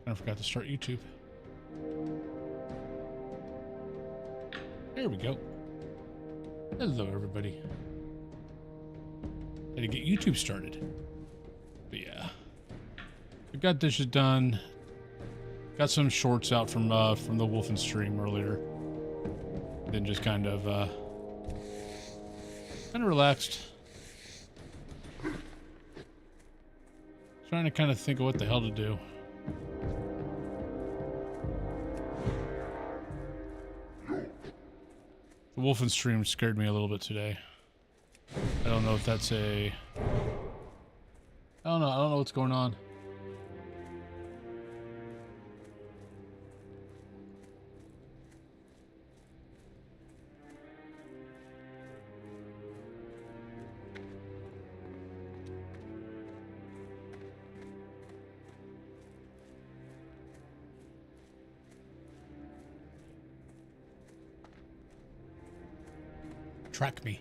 I forgot to start YouTube. There we go. Hello, everybody. Had to get YouTube started. But yeah, we've got dishes done. Got some shorts out from the Wolfen stream earlier. Then just kind of relaxed. Trying to kind of think of what the hell to do. The Wolfen stream scared me a little bit today. I don't know if that's I don't know what's going on. Track me.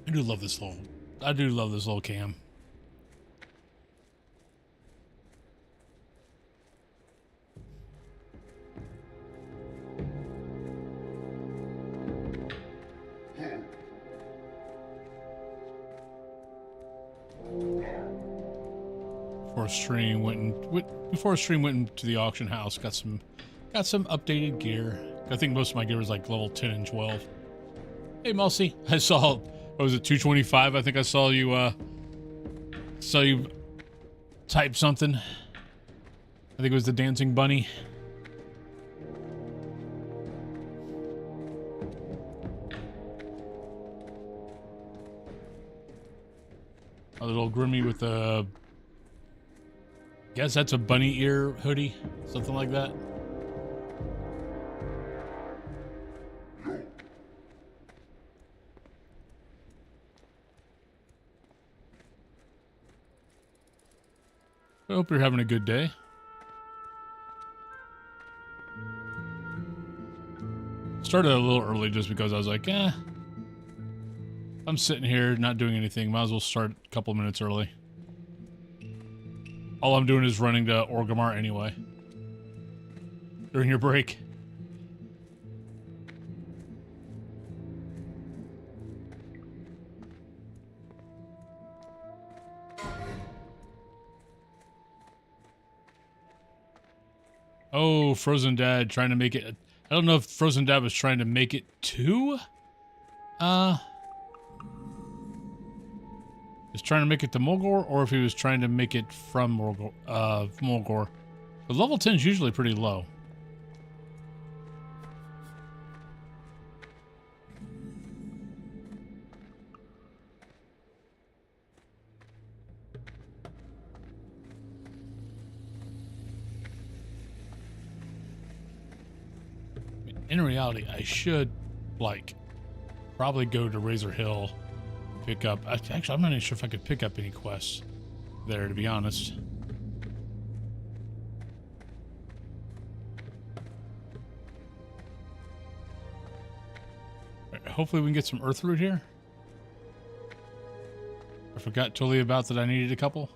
I do love this little cam. Before stream went into the auction house, got some updated gear. I think most of my gear was like level 10 and 12. Hey Mousy, I saw, what was it, 225? I think I saw you type something. I think it was the dancing bunny. A little Grimmy with a, guess that's a bunny ear hoodie, something like that. I hope you're having a good day. Started a little early just because I was like, I'm sitting here not doing anything. Might as well start a couple minutes early. All I'm doing is running to Orgrimmar anyway. During your break. Oh, Frozen Dad trying to make it. I don't know if Frozen Dad was trying to make it to. Was trying to make it to Mulgore, or if he was trying to make it from Mulgore. The level 10 is usually pretty low. In reality, I should, like, probably go to Razor Hill, pick up... Actually, I'm not even sure if I could pick up any quests there, to be honest. Right, hopefully we can get some Earthroot here. I forgot totally about that I needed a couple.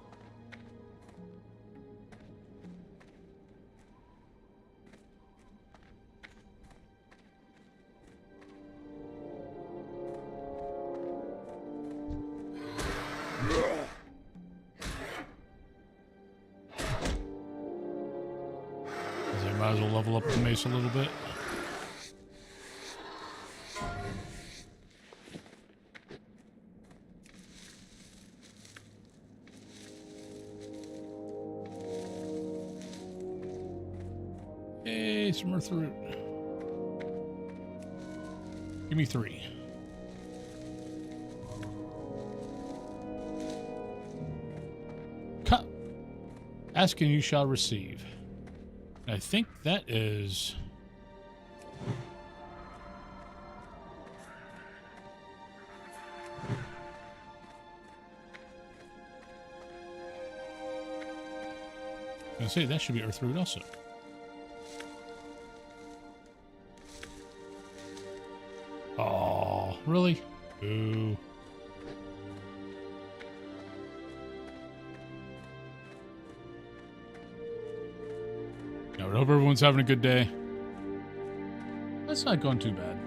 Might as well level up the mace a little bit. Hey, some Earthroot. Give me 3. Cut. Ask and you shall receive. I think that is... I was gonna say, that should be Earthroot also. Oh, really? Ooh. I hope everyone's having a good day. That's not going too bad.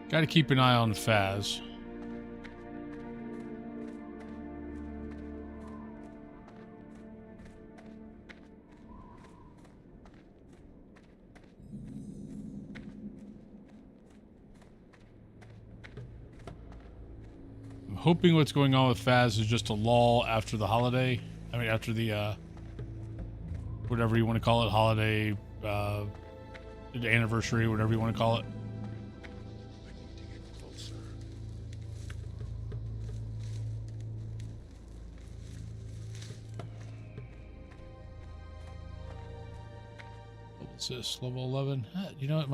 Got to keep an eye on Faz. I'm hoping what's going on with Faz is just a lull after the holiday. I mean, after the, whatever you want to call it, holiday, anniversary, whatever you want to call it. What's this? Level 11? You know what?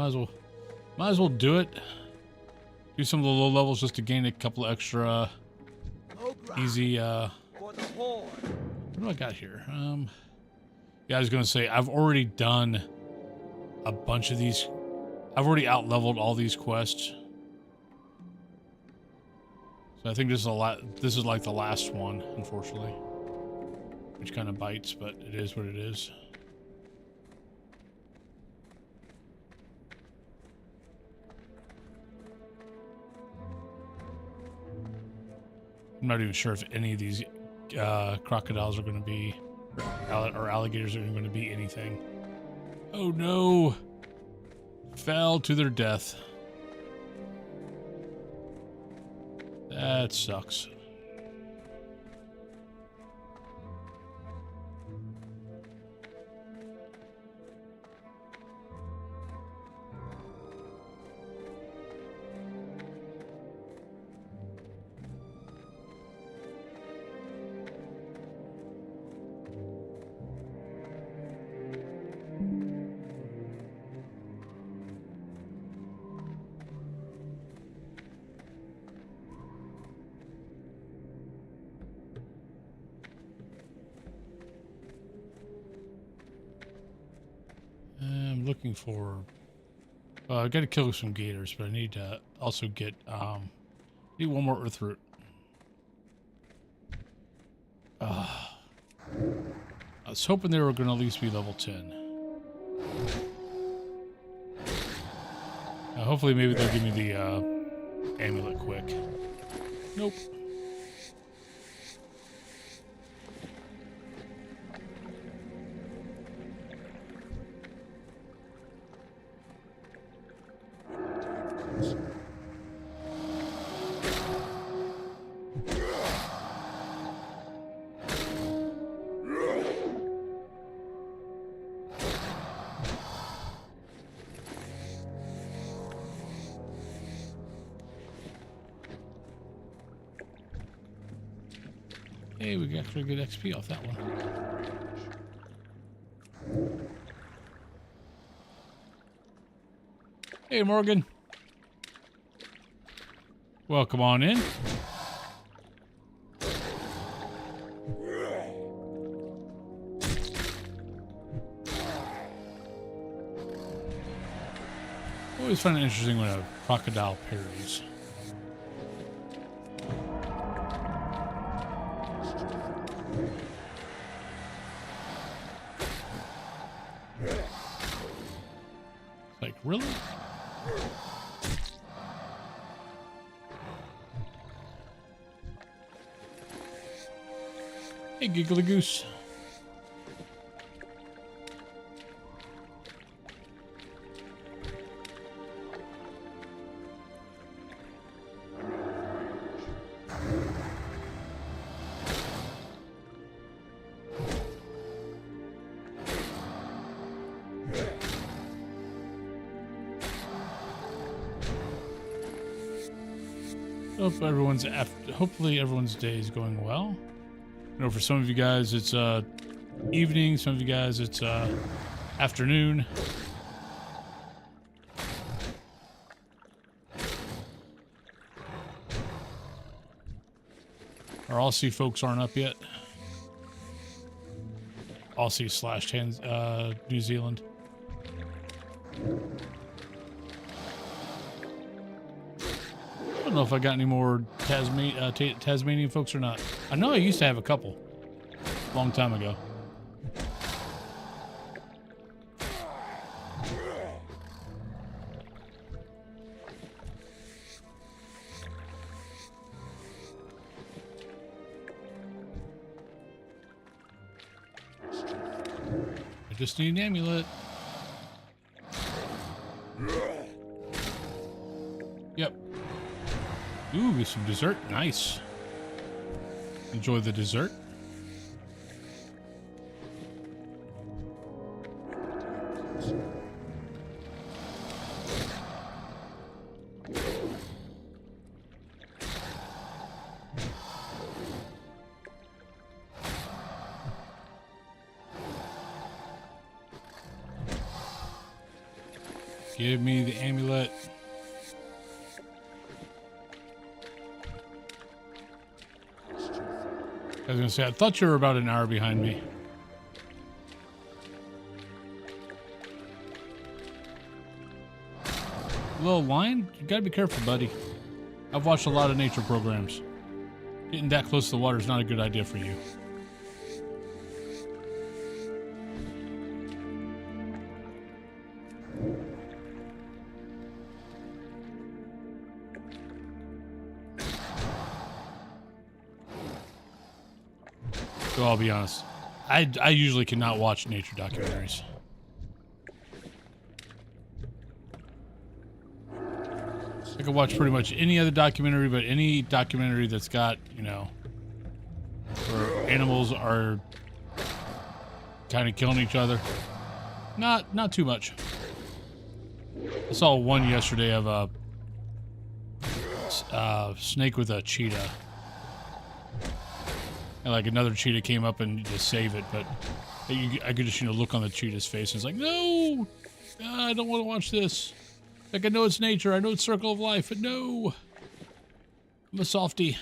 Might as well do it. Do some of the low levels just to gain a couple extra easy. What do I got here? Yeah, I was gonna say I've already done a bunch of these. I've already out leveled all these quests, so I think this is a lot. This is like the last one, unfortunately, which kind of bites, but it is what it is. I'm not even sure if any of these crocodiles are going to be, or alligators are going to be anything. Oh no! Fell to their death. That sucks. I'm looking for. I got to kill some gators, but I need to also get. Need one more earth root. I was hoping they were going to at least be level 10. Hopefully, maybe they'll give me the amulet quick. Nope. Hey, we got actually good XP off that one. Hey, Morgan. Welcome on in. Always find it interesting when a crocodile parries. Like, really? Hey, Giggly Goose. Hopefully everyone's day is going well. I know for some of you guys it's evening, some of you guys it's afternoon. Our Aussie folks aren't up yet. Aussie / New Zealand. don't know if I got any more Tasmanian folks or not. I know I used to have a couple. A long time ago. I just need an amulet. Yep. Ooh, some dessert. Nice. Enjoy the dessert. Give me the amulet. I was gonna say, I thought you were about an hour behind me. Little lion? You gotta be careful, buddy. I've watched a lot of nature programs. Getting that close to the water is not a good idea for you. So I'll be honest, I usually cannot watch nature documentaries. I can watch pretty much any other documentary, but any documentary that's got, you know, where animals are kind of killing each other, not too much. I saw one yesterday of a snake with a cheetah. And like another cheetah came up and just save it, but I could just, you know, look on the cheetah's face and it's like, no, I don't want to watch this. Like, I know it's nature, I know it's circle of life, but no, I'm a softie.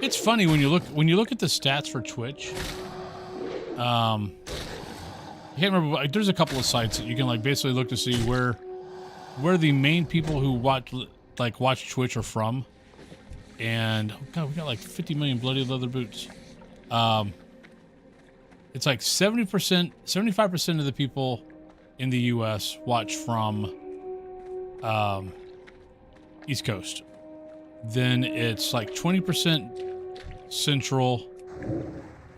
It's funny when you look at the stats for Twitch. I can't remember. There's a couple of sites that you can like basically look to see where the main people who watch Twitch are from. And oh god, we got like 50 million bloody leather boots. It's like 70%, 75% of the people in the U.S. watch from East Coast. Then it's like 20% Central,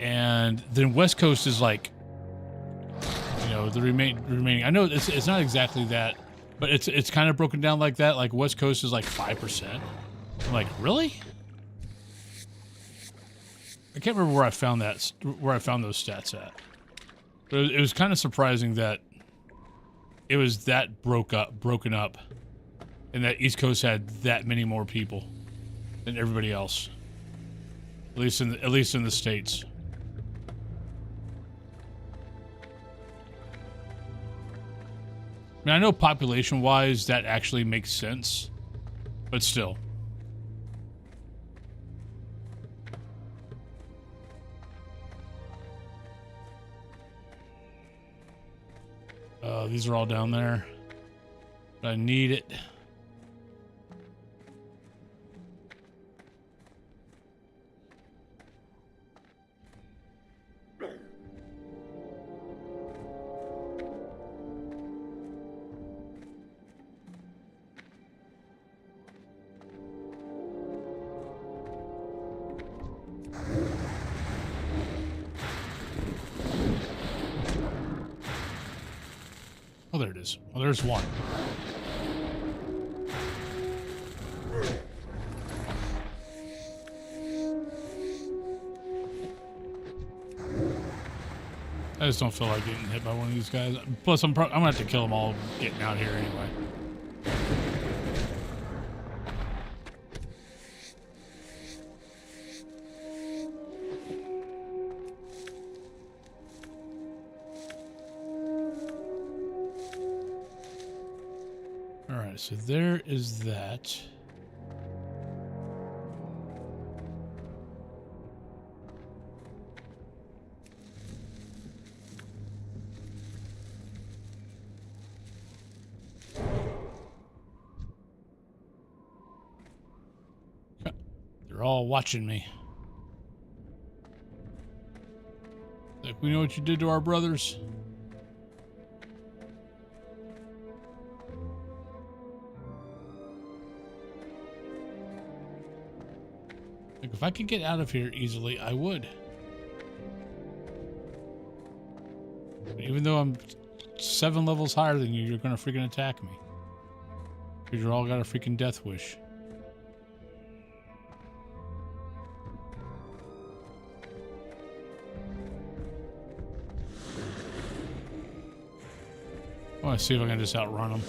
and then West Coast is like, you know, the remaining. I know it's not exactly that, but it's kind of broken down like that. Like West Coast is like 5%. I'm like, really? I can't remember where I found those stats at. But it was kind of surprising that it was that broken up, and that East Coast had that many more people than everybody else. At least in the States. I mean, I know population-wise that actually makes sense, but still. These are all down there. But I need it. Oh, there it is. Oh, there's one. I just don't feel like getting hit by one of these guys. Plus, I'm gonna have to kill them all getting out here anyway. so there is that. They're all watching me. Like, we know what you did to our brothers. Like, if I could get out of here easily, I would. But even though I'm 7 levels higher than you, you're gonna freaking attack me. Because you're all got a freaking death wish. I want to see if I can just outrun them.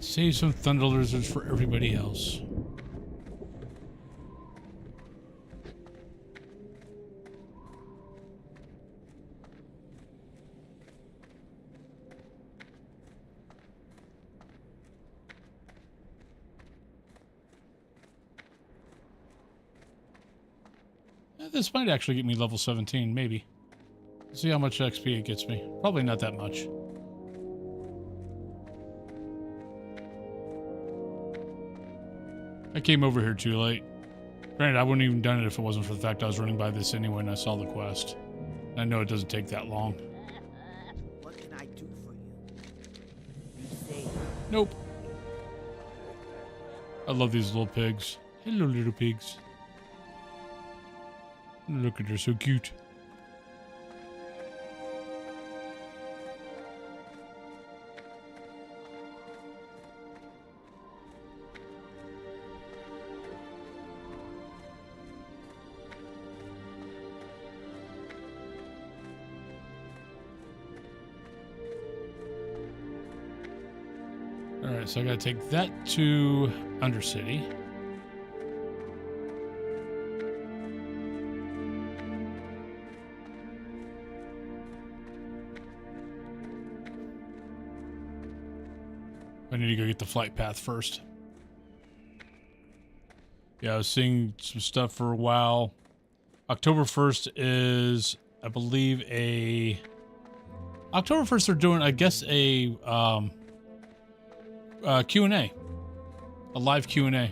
Save some thunder lizards for everybody else. This might actually get me level 17, maybe. See how much XP it gets me. Probably not that much. I came over here too late. Granted, I wouldn't even done it if it wasn't for the fact I was running by this anyway and I saw the quest. I know it doesn't take that long. What can I do for you? You say nope. I love these little pigs. Hello, little pigs. Look at her, so cute. Alright, so I gotta take that to Undercity. I need to go get the flight path first. Yeah, I was seeing some stuff for WoW. October 1st is, I believe, October 1st they're doing, I guess, a Q&A. A live Q&A.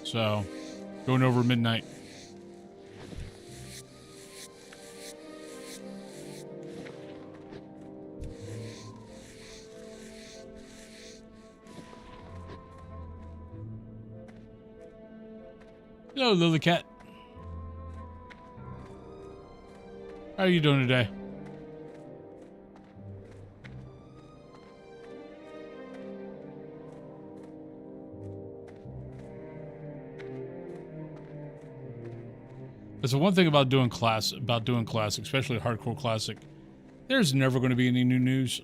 So, going over midnight. Hello, Lily Cat. How are you doing today? That's the one thing about doing classic, especially hardcore classic. There's never going to be any new news.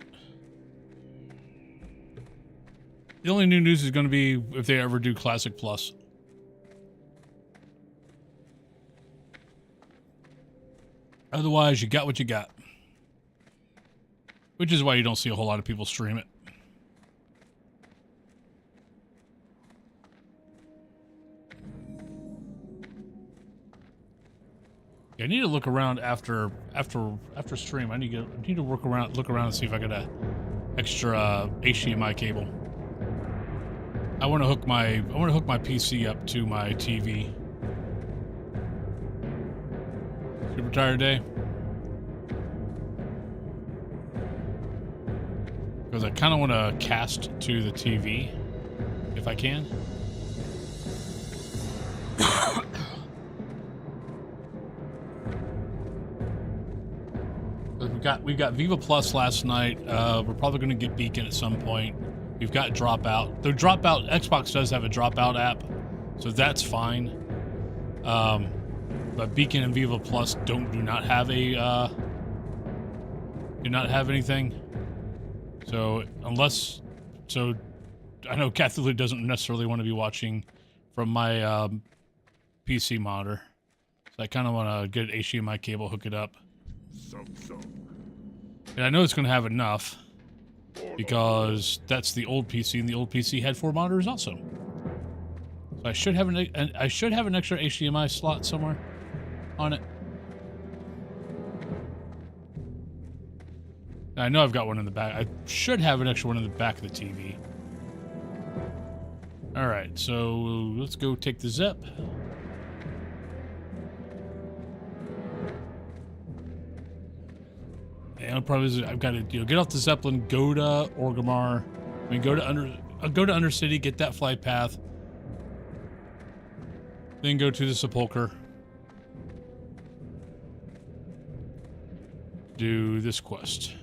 The only new news is going to be if they ever do Classic Plus. Otherwise, you got what you got. Which is why you don't see a whole lot of people stream it. Yeah, I need to look around after stream. I need to look around and see if I got a extra HDMI cable. I want to hook my PC up to my TV. Super tired day. Because I kind of want to cast to the TV, if I can. We got Viva Plus last night. We're probably going to get Beacon at some point. We've got Dropout. The Dropout, Xbox does have a Dropout app, so that's fine. But Beacon and Viva Plus do not have anything. So I know Kathy Lou doesn't necessarily want to be watching from my PC monitor. So I kind of want to get an HDMI cable, hook it up. So. And I know it's going to have enough because that's the old PC, and the old PC had 4 monitors also. So I should have an extra HDMI slot somewhere on it. I know I've got one in the back. I should have an extra one in the back of the TV. All right, so let's go take the Zep. And the problem is I've got to get off the Zeppelin, go to Orgrimmar. I mean, go to Undercity, get that flight path, then go to the Sepulcher. Do this quest.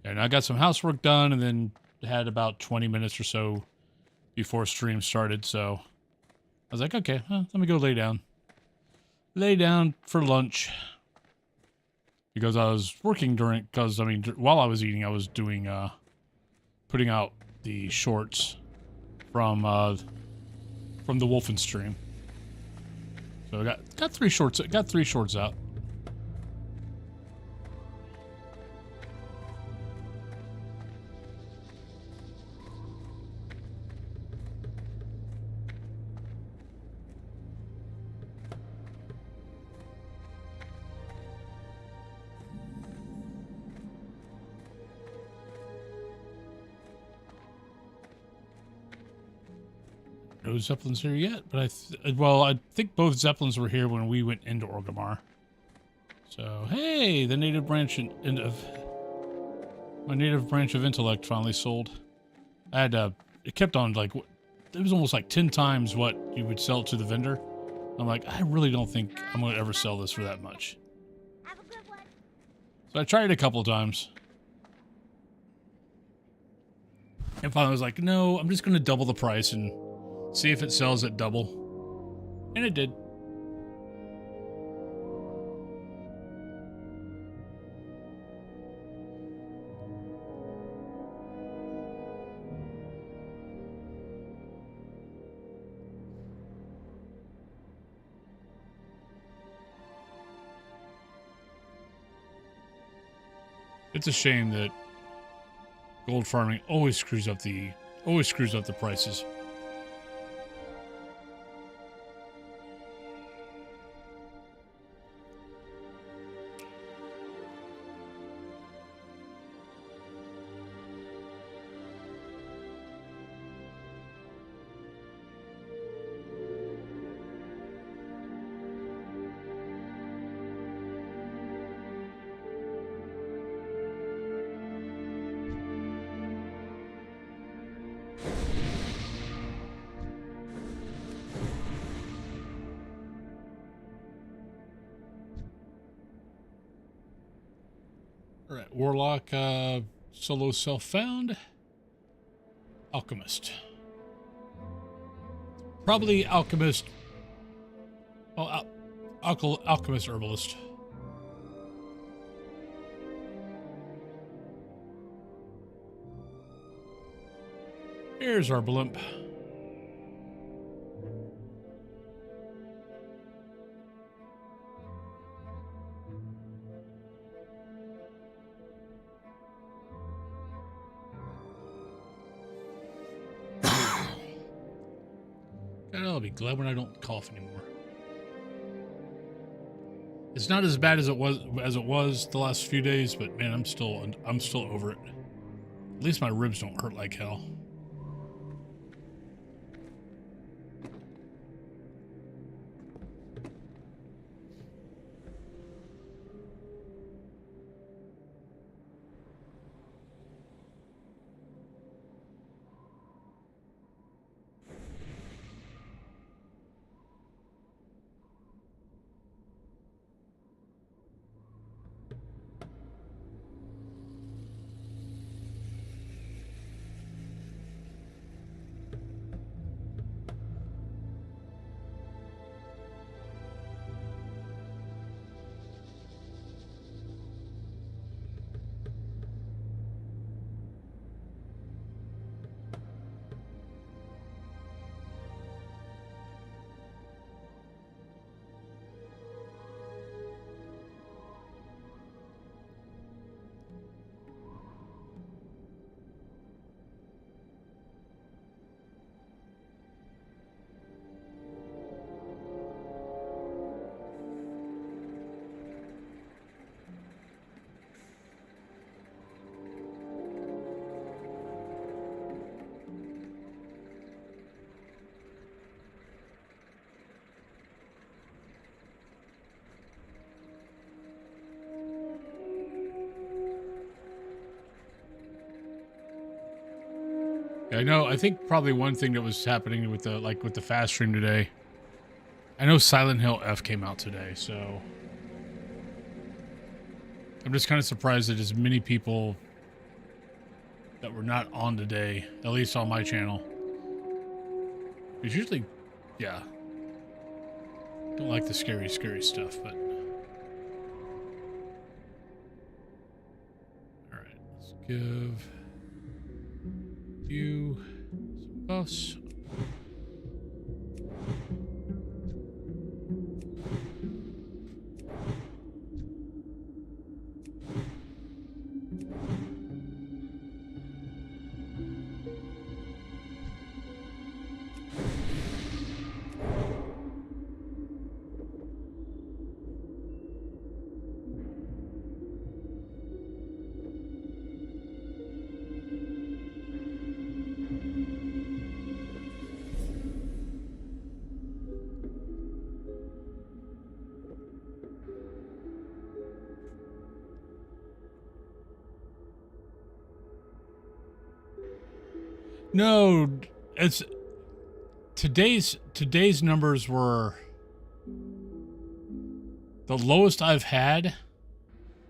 And I got some housework done, and then had about 20 minutes or so before stream started, so I was like, okay, let me go lay down. Lay down for lunch. Because I was working because, I mean, while I was eating, I was doing, putting out the shorts from the Wolfen stream. So I got 3 shorts, out. No Zeppelins here yet, but I think both Zeppelins were here when we went into Orgrimmar. So, hey, the native branch my native branch of intellect finally sold. I had it kept on like, it was almost like 10 times what you would sell it to the vendor. I'm like, I really don't think I'm going to ever sell this for that much. Have a good one. So I tried it a couple of times. And finally I was like, no, I'm just going to double the price and see if it sells at double. And it did. It's a shame that gold farming always screws up the prices. All right, Warlock, solo self-found. Alchemist. Probably Alchemist. Well, Alchemist Herbalist. Here's our blimp. God, I'll be glad when I don't cough anymore. It's not as bad as it was the last few days, but man, I'm still over it. At least my ribs don't hurt like hell. Yeah, I know. I think probably one thing that was happening with the with the fast stream today. I know Silent Hill F came out today, so I'm just kind of surprised that as many people that were not on today, at least on my channel. It's usually, yeah. Don't like the scary stuff, but. Alright, let's give you some buffs. No, it's today's numbers were the lowest I've had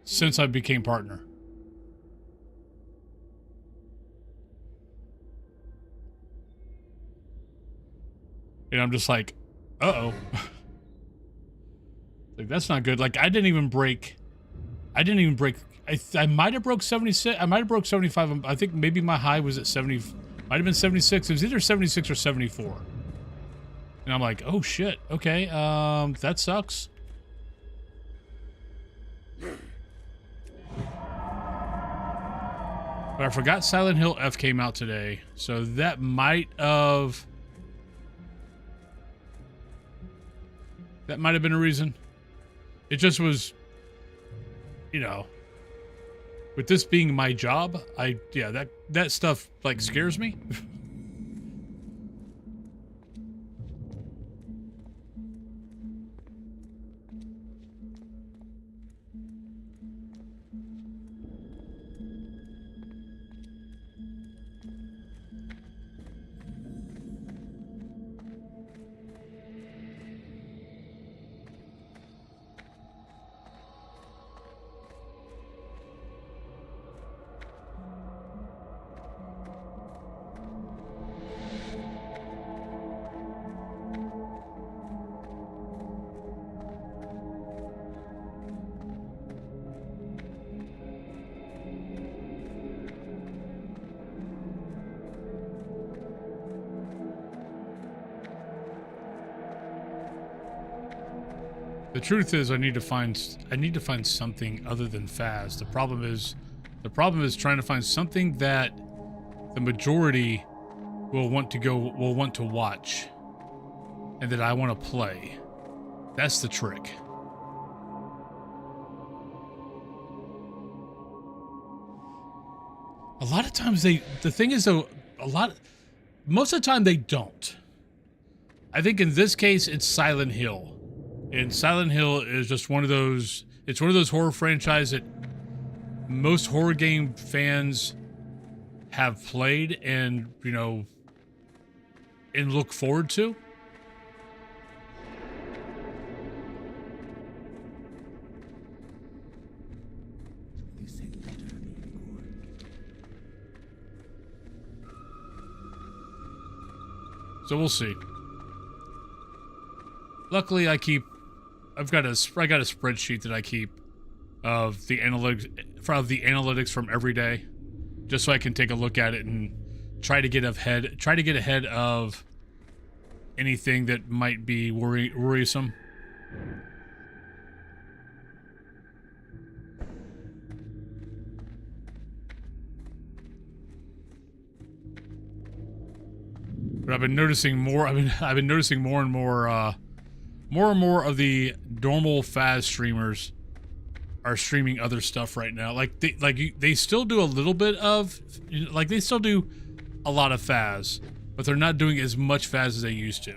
since I became partner. And I'm just like, uh-oh. Like, that's not good. Like, I didn't even break. I might have broke 76. I might have broke 75. I think maybe my high was at 70. Might have been 76. It was either 76 or 74. And I'm like, oh shit. Okay. That sucks. But I forgot Silent Hill F came out today. So that might have been a reason. It just was, you know, with this being my job, that stuff like scares me. The truth is, I need to find something other than Faz. The problem is trying to find something that the majority will want to watch, and that I want to play. That's the trick. A lot of times the thing is though, most of the time they don't. I think in this case it's Silent Hill. And Silent Hill is just one of those, it's one of those horror franchises that most horror game fans have played and, you know, and look forward to. So we'll see. Luckily, I got a spreadsheet that I keep of the analytics from every day, just so I can take a look at it and try to get ahead of anything that might be worrisome. But I've been noticing more. I've been noticing more and more of the normal Faz streamers are streaming other stuff right now. Like they still do a little bit of, like they still do a lot of Faz, but they're not doing as much Faz as they used to.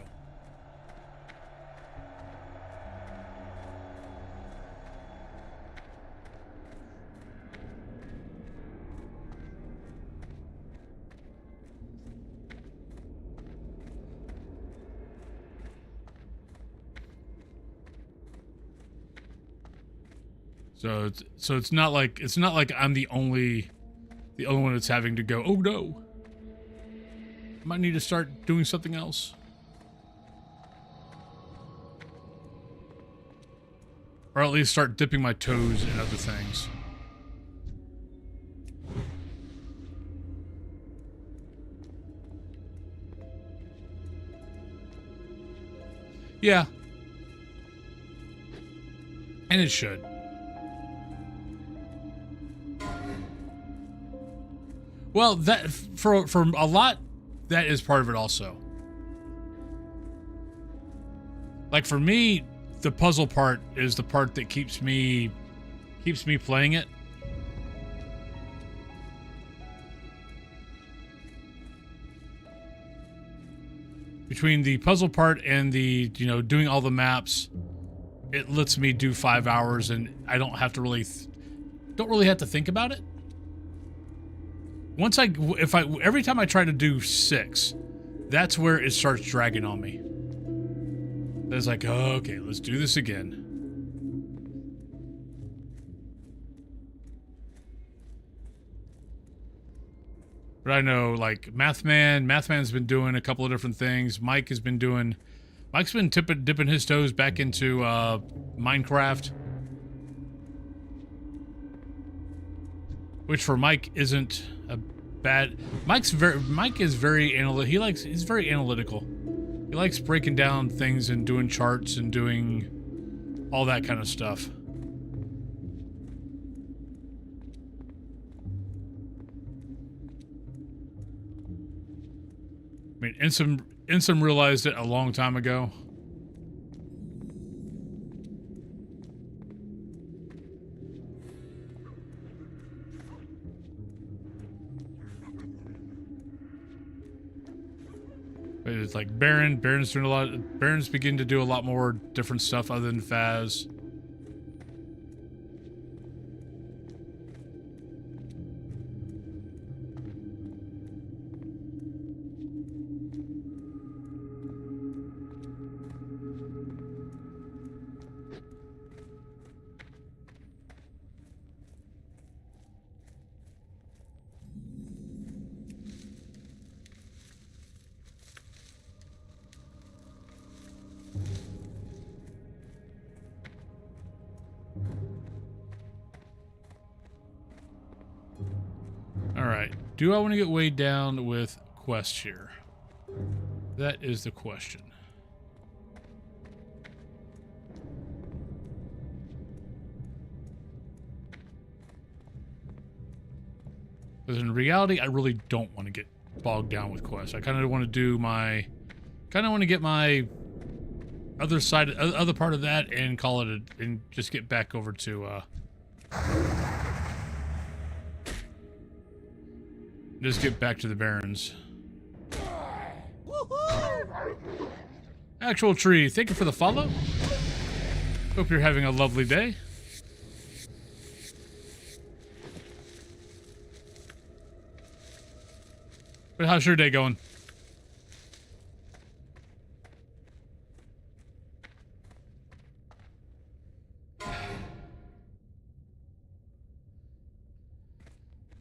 So it's not like I'm the only one that's having to go, oh no. Might need to start doing something else. Or at least start dipping my toes in other things. Yeah. And it should. Well, that for a lot, that is part of it also. Like for me, the puzzle part is the part that keeps me playing it. Between the puzzle part and the, you know, doing all the maps, it lets me do 5 hours and I don't have to really have to think about it. Every time I try to do 6, that's where it starts dragging on me. It's like, oh, okay, let's do this again. But I know, like, Mathman's been doing a couple of different things. Mike's been dipping his toes back into Minecraft. Which for Mike isn't a bad... Mike is very analytical. He's very analytical. He likes breaking down things and doing charts and doing all that kind of stuff. I mean, Insum realized it a long time ago. It's like Baron's doing a lot. Baron's beginning to do a lot more different stuff other than Faz. Alright, do I want to get weighed down with quests here? That is the question. Because in reality, I really don't want to get bogged down with quests. I kind of want to do my... kind of want to get my other side, other part of that and call it and just get back over to, just get back to the Barrens. Actual Tree, thank you for the follow. Hope you're having a lovely day. But how's your day going?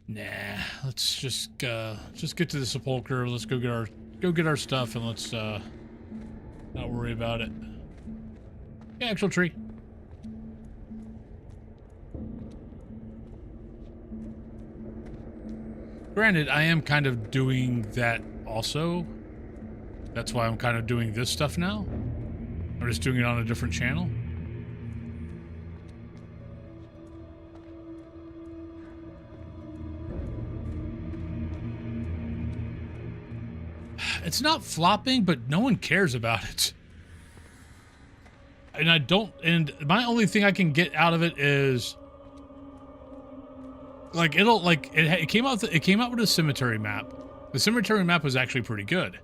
Nah, let's just get to the sepulcher. Let's go get our stuff and let's not worry about it. Yeah, Actual Tree. Granted, I am kind of doing that also. That's why I'm kind of doing this stuff now. I'm just doing it on a different channel. It's not flopping, but no one cares about it. And I don't, and my only thing I can get out of it is like it came out with a cemetery map. The cemetery map was actually pretty good.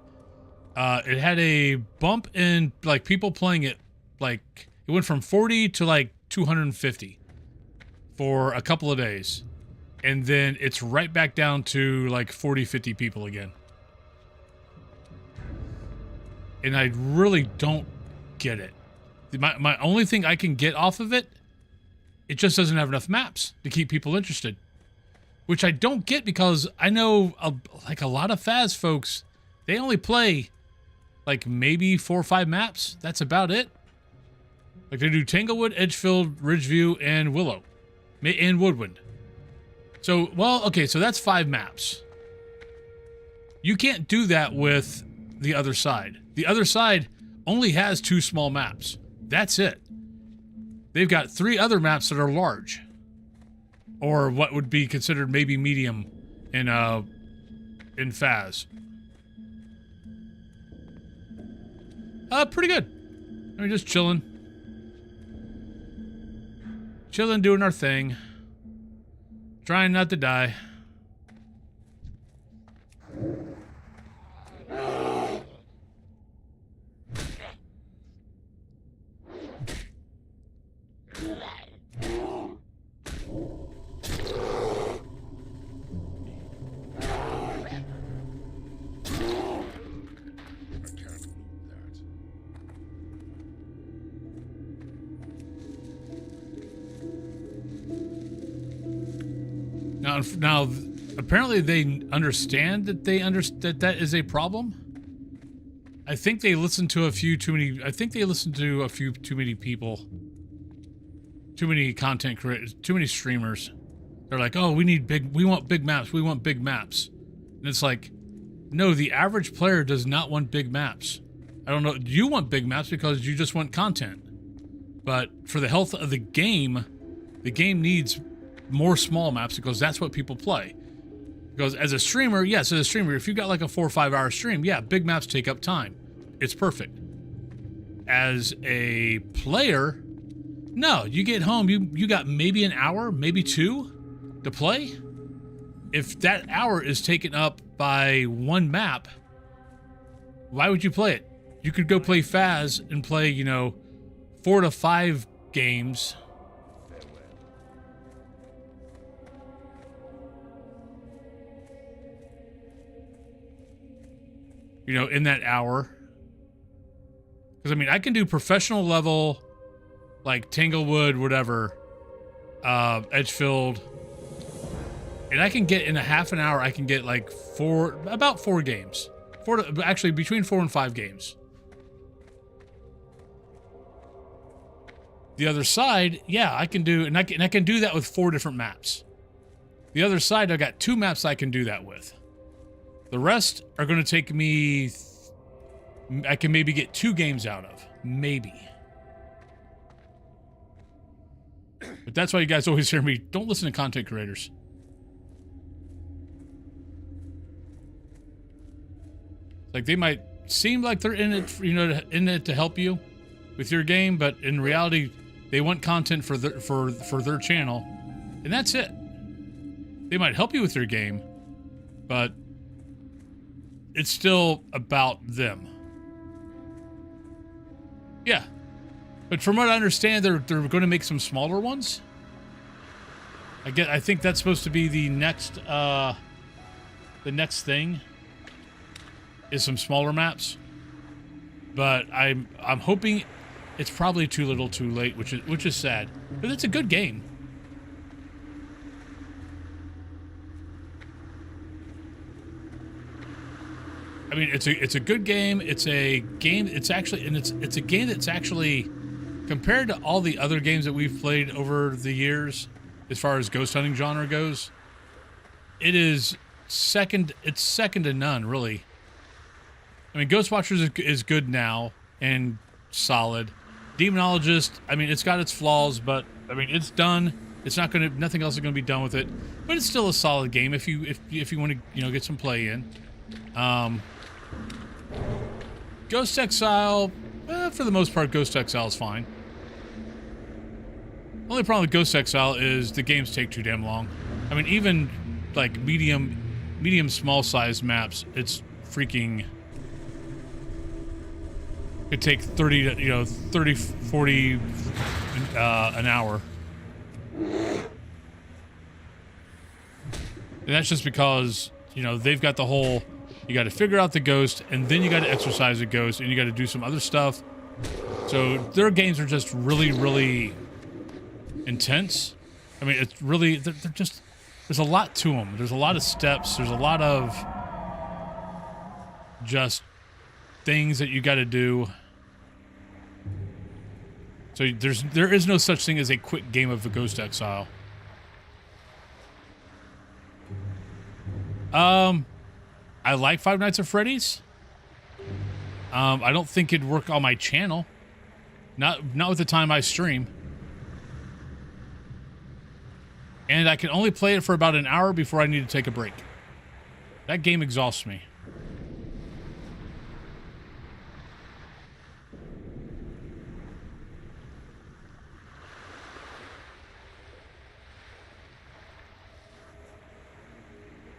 It had a bump in like people playing it, like it went from 40 to like 250 for a couple of days. And then it's right back down to like 40, 50 people again. And I really don't get it. My only thing I can get off of it it just doesn't have enough maps to keep people interested, which I don't get, because I know like a lot of Faz folks, they only play like maybe 4 or 5 maps. That's about it. Like they do Tanglewood, Edgefield, Ridgeview, and Willow, and Woodwind. So, well, okay, so that's 5 maps. You can't do that with the other side. The other side only has 2 small maps. That's it. They've got 3 other maps that are large, or what would be considered maybe medium in Faz. Pretty good. I mean, just chilling. Chilling, doing our thing. Trying not to die. Now, apparently they understand that that is a problem. I think they listen to a few too many. I think they listen to a few too many people, too many content creators, too many streamers. They're like, "Oh, we want big maps. We want big maps," and it's like, no, the average player does not want big maps. I don't know. You want big maps because you just want content, but for the health of the game needs more small maps, because that's what people play. Because as a streamer, yes, as a streamer, if you got like a 4 or 5 hour stream, yeah, big maps take up time. It's perfect. As a player, no, you get home, you got maybe an hour, maybe 2 to play. If that hour is taken up by 1 map, why would you play it? You could go play Faz and play, 4 to 5 games. In that hour. Because, I mean, I can do professional level, like Tanglewood, whatever, Edgefield, and I can get, in a half an hour, I can get like about 4 games. Actually, between 4 and 5 games. The other side, yeah, I can do, and I can do that with 4 different maps. The other side, I got 2 maps I can do that with. The rest are going to take me, I can maybe get 2 games out of. Maybe. But that's why you guys always hear me, don't listen to content creators. Like, they might seem like they're in it, in it to help you with your game, but in reality, they want content for their channel, and that's it. They might help you with your game, but it's still about them. Yeah. But from what I understand, they're going to make some smaller ones. I think that's supposed to be the next thing is some smaller maps. But I'm hoping it's probably too little too late, which is sad. But it's a good game. I mean, it's a good game. It's a game. It's a game that's actually, compared to all the other games that we've played over the years, as far as ghost hunting genre goes, it is second. It's second to none, really. I mean, Ghost Watchers is good now and solid. Demonologist, I mean, it's got its flaws, but I mean, it's done. It's not gonna. Nothing else is gonna be done with it. But it's still a solid game if you want to get some play in. Ghost Exile, for the most part, Ghost Exile is fine. Only problem with Ghost Exile is the games take too damn long. I mean, even like medium small size maps, it's freaking. It take 30, 40 an hour. And that's just because, they've got the whole, you got to figure out the ghost, and then you got to exercise the ghost, and you got to do some other stuff. So their games are just really, really intense. I mean, it's really, they're just, there's a lot to them. There's a lot of steps. There's a lot of just things that you got to do. So there is no such thing as a quick game of the Ghost Exile. I like Five Nights at Freddy's. I don't think it'd work on my channel. Not with the time I stream. And I can only play it for about an hour before I need to take a break. That game exhausts me.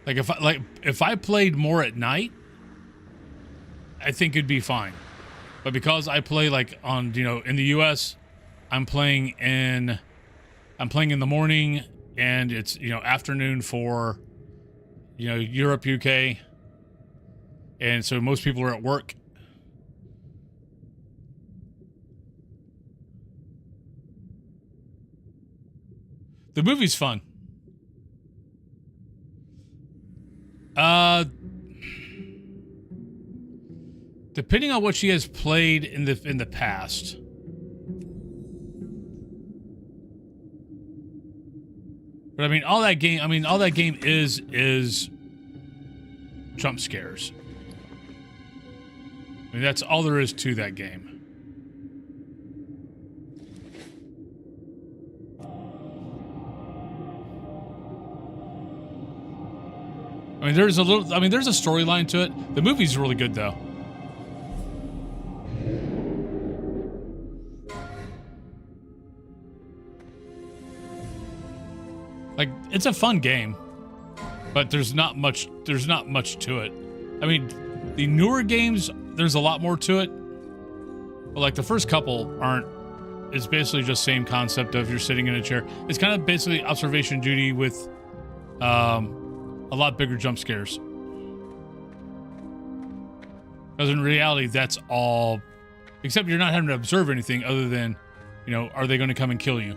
Like if I played more at night, I think it'd be fine. But because I play like on, you know, in the US, I'm playing in the morning, and it's, you know, afternoon for, you know, Europe, UK. And so most people are at work. The movie's fun. Depending on what she has played in the past. But I mean, all that game is jump scares. I mean, that's all there is to that game. I mean, there's a storyline to it. The movie's really good, though. Like, it's a fun game, but there's not much to it. I mean, the newer games, there's a lot more to it. But like the first couple aren't. It's basically just same concept of you're sitting in a chair. It's kind of basically observation duty with a lot bigger jump scares. Because in reality, that's all. Except you're not having to observe anything other than, you know, are they going to come and kill you?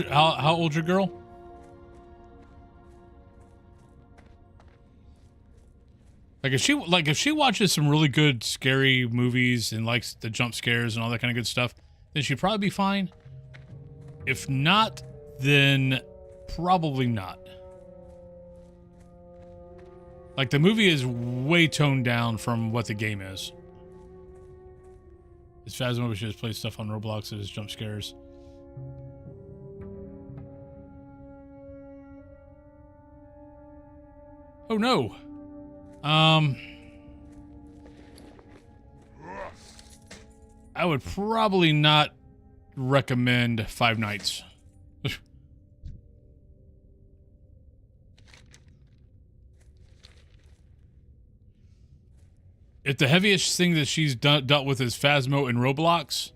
How old's your girl? Like if she watches some really good scary movies and likes the jump scares and all that kind of good stuff, then she'd probably be fine. If not, then probably not. Like the movie is way toned down from what the game is. It's Phasmo, she just plays stuff on Roblox that is jump scares. Oh no. I would probably not recommend Five Nights. If the heaviest thing that she's dealt with is Phasmo and Roblox,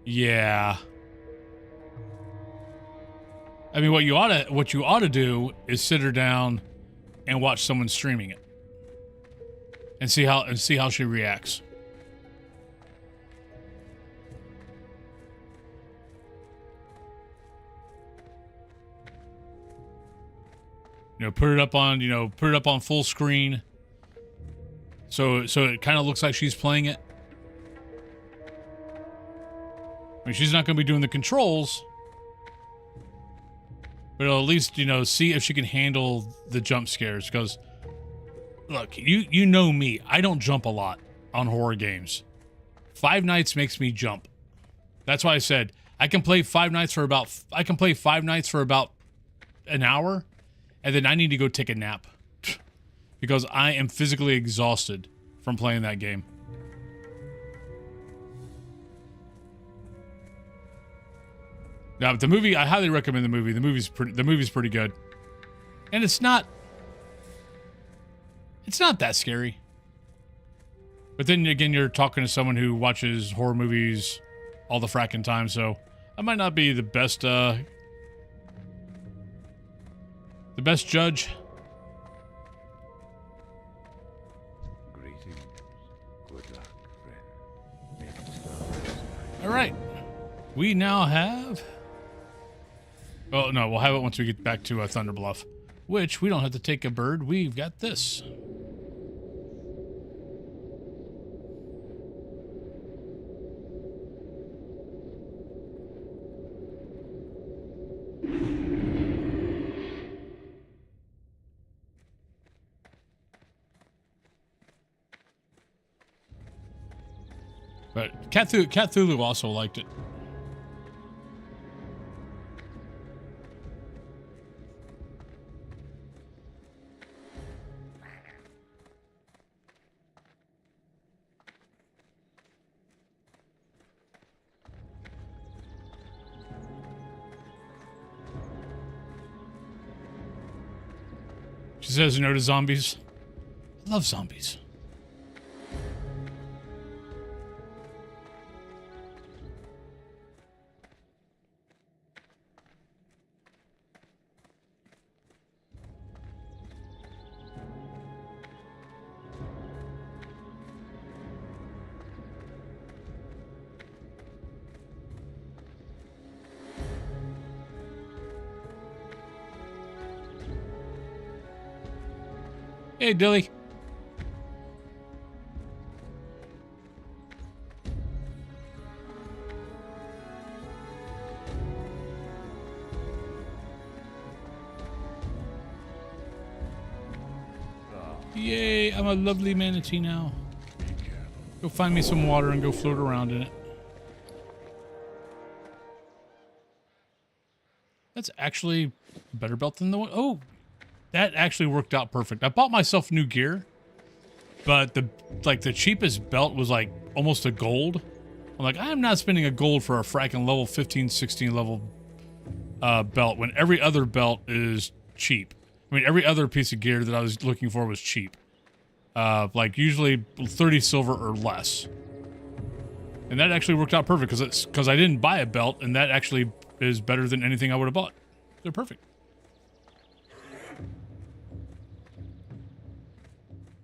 yeah. I mean, what you ought to do is sit her down and watch someone streaming it, and see how she reacts. You know, put it up on full screen, so it kind of looks like she's playing it. I mean, she's not going to be doing the controls. But at least, you know, see if she can handle the jump scares. Because, look, you know me. I don't jump a lot on horror games. Five Nights makes me jump. That's why I said I can play Five Nights for about an hour, and then I need to go take a nap because I am physically exhausted from playing that game. Now, the movie, I highly recommend the movie. The movie's pretty good. And it's not that scary. But then again, you're talking to someone who watches horror movies all the fracking time, so I might not be the best judge. Greetings. Good luck, friend. Make stars. All right. We now have... Oh, no, we'll have it once we get back to Thunder Bluff, which we don't have to take a bird. We've got this. But Cthulhu also liked it. She says no to zombies. I love zombies. Hey, Dilly. Yay, I'm a lovely manatee now. Go find me some water and go float around in it. That's actually a better belt than the one. Oh, that actually worked out perfect. I bought myself new gear, but the cheapest belt was like almost a gold. I'm like, I'm not spending a gold for a fracking level 15, 16 level belt when every other belt is cheap. I mean, every other piece of gear that I was looking for was cheap. Like usually 30 silver or less. And that actually worked out perfect because I didn't buy a belt, and that actually is better than anything I would have bought. They're perfect.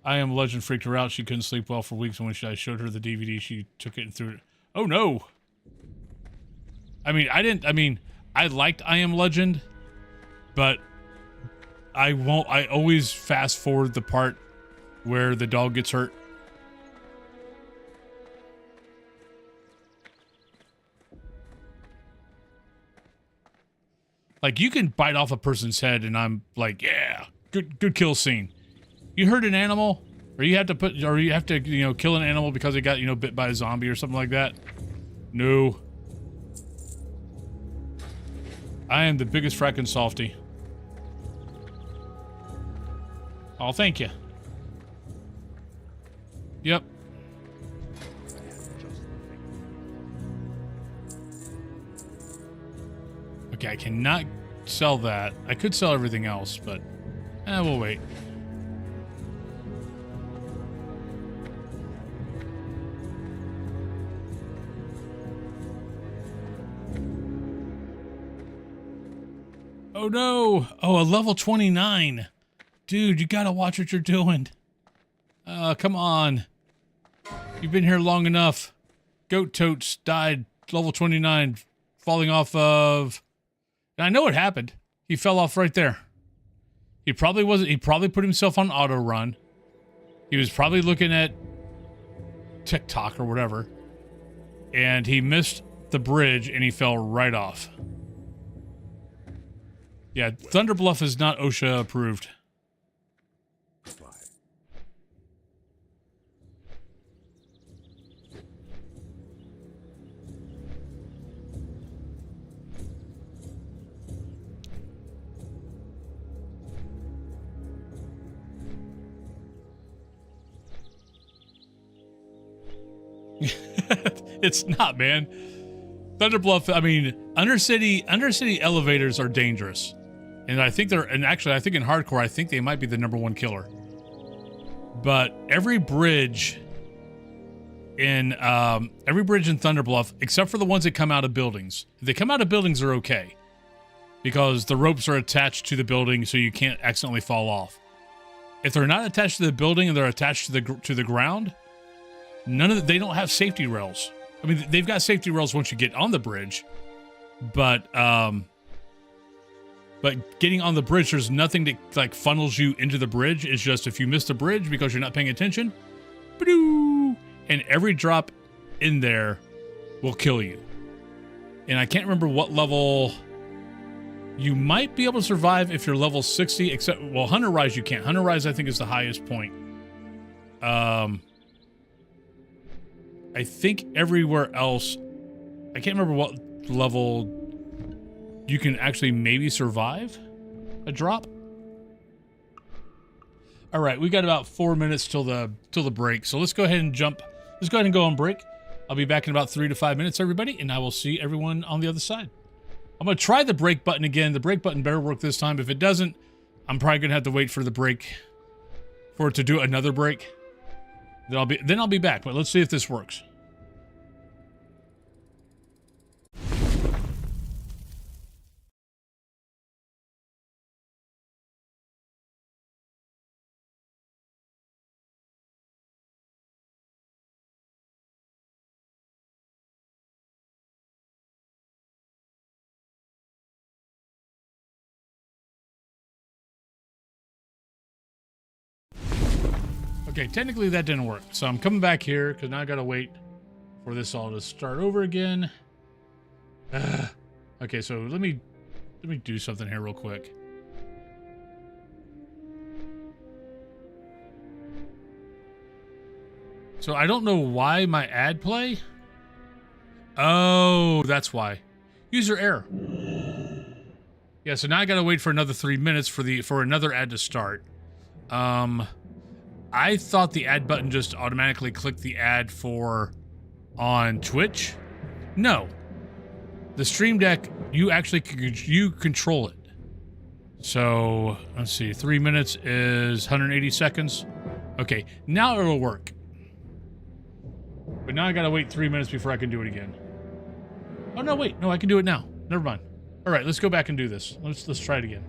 I Am Legend freaked her out. She couldn't sleep well for weeks, and when I showed her the DVD, she took it and threw it. Oh no! I mean, I liked I Am Legend, but I always fast forward the part where the dog gets hurt. Like, you can bite off a person's head, and I'm like, yeah, good kill scene. You hurt an animal, or you have to kill an animal because it got, bit by a zombie or something like that. No. I am the biggest frackin' softy. Oh, thank you. Yep. Okay, I cannot sell that. I could sell everything else, but we'll wait. Oh no! Oh, a level 29. Dude, you gotta watch what you're doing. Come on. You've been here long enough. Goat Totes died level 29, falling off of... And I know what happened. He fell off right there. He probably put himself on auto run. He was probably looking at TikTok or whatever. And he missed the bridge and he fell right off. Yeah, Thunder Bluff is not OSHA approved. It's not, man. Thunder Bluff, I mean, undercity elevators are dangerous. And I think I think in hardcore, I think they might be the #1 killer. But every bridge in every bridge in Thunderbluff, except for the ones that come out of buildings. If they come out of buildings, they're okay, because the ropes are attached to the building, so you can't accidentally fall off. If they're not attached to the building and they're attached to the ground, they don't have safety rails. I mean, they've got safety rails once you get on the bridge, but getting on the bridge, there's nothing that like funnels you into the bridge. It's just if you miss the bridge because you're not paying attention, and every drop in there will kill you. And I can't remember what level you might be able to survive if you're level 60, except, well, Hunter Rise you can't. Hunter Rise I think is the highest point. I think everywhere else, I can't remember what level you can actually maybe survive a drop. All right, we got about 4 minutes till the break, so let's go ahead and jump. Let's go ahead and go on break. I'll be back in about 3 to 5 minutes, everybody, and I will see everyone on the other side. I'm gonna try the break button again. The break button better work this time. If it doesn't, I'm probably gonna have to wait for the break, for it to do another break. Then I'll be back. But let's see if this works. Okay, technically that didn't work. So I'm coming back here because now I gotta wait for this all to start over again. Okay, so let me do something here real quick. So I don't know why my ad play. Oh, that's why. User error. Yeah, so now I gotta wait for another 3 minutes for another ad to start. I thought the ad button just automatically clicked the ad on Twitch. No. The Stream Deck, you actually control it. So, let's see. 3 minutes is 180 seconds. Okay, now it'll work. But now I gotta wait 3 minutes before I can do it again. Oh, no, wait. No, I can do it now. Never mind. All right, let's go back and do this. Let's try it again.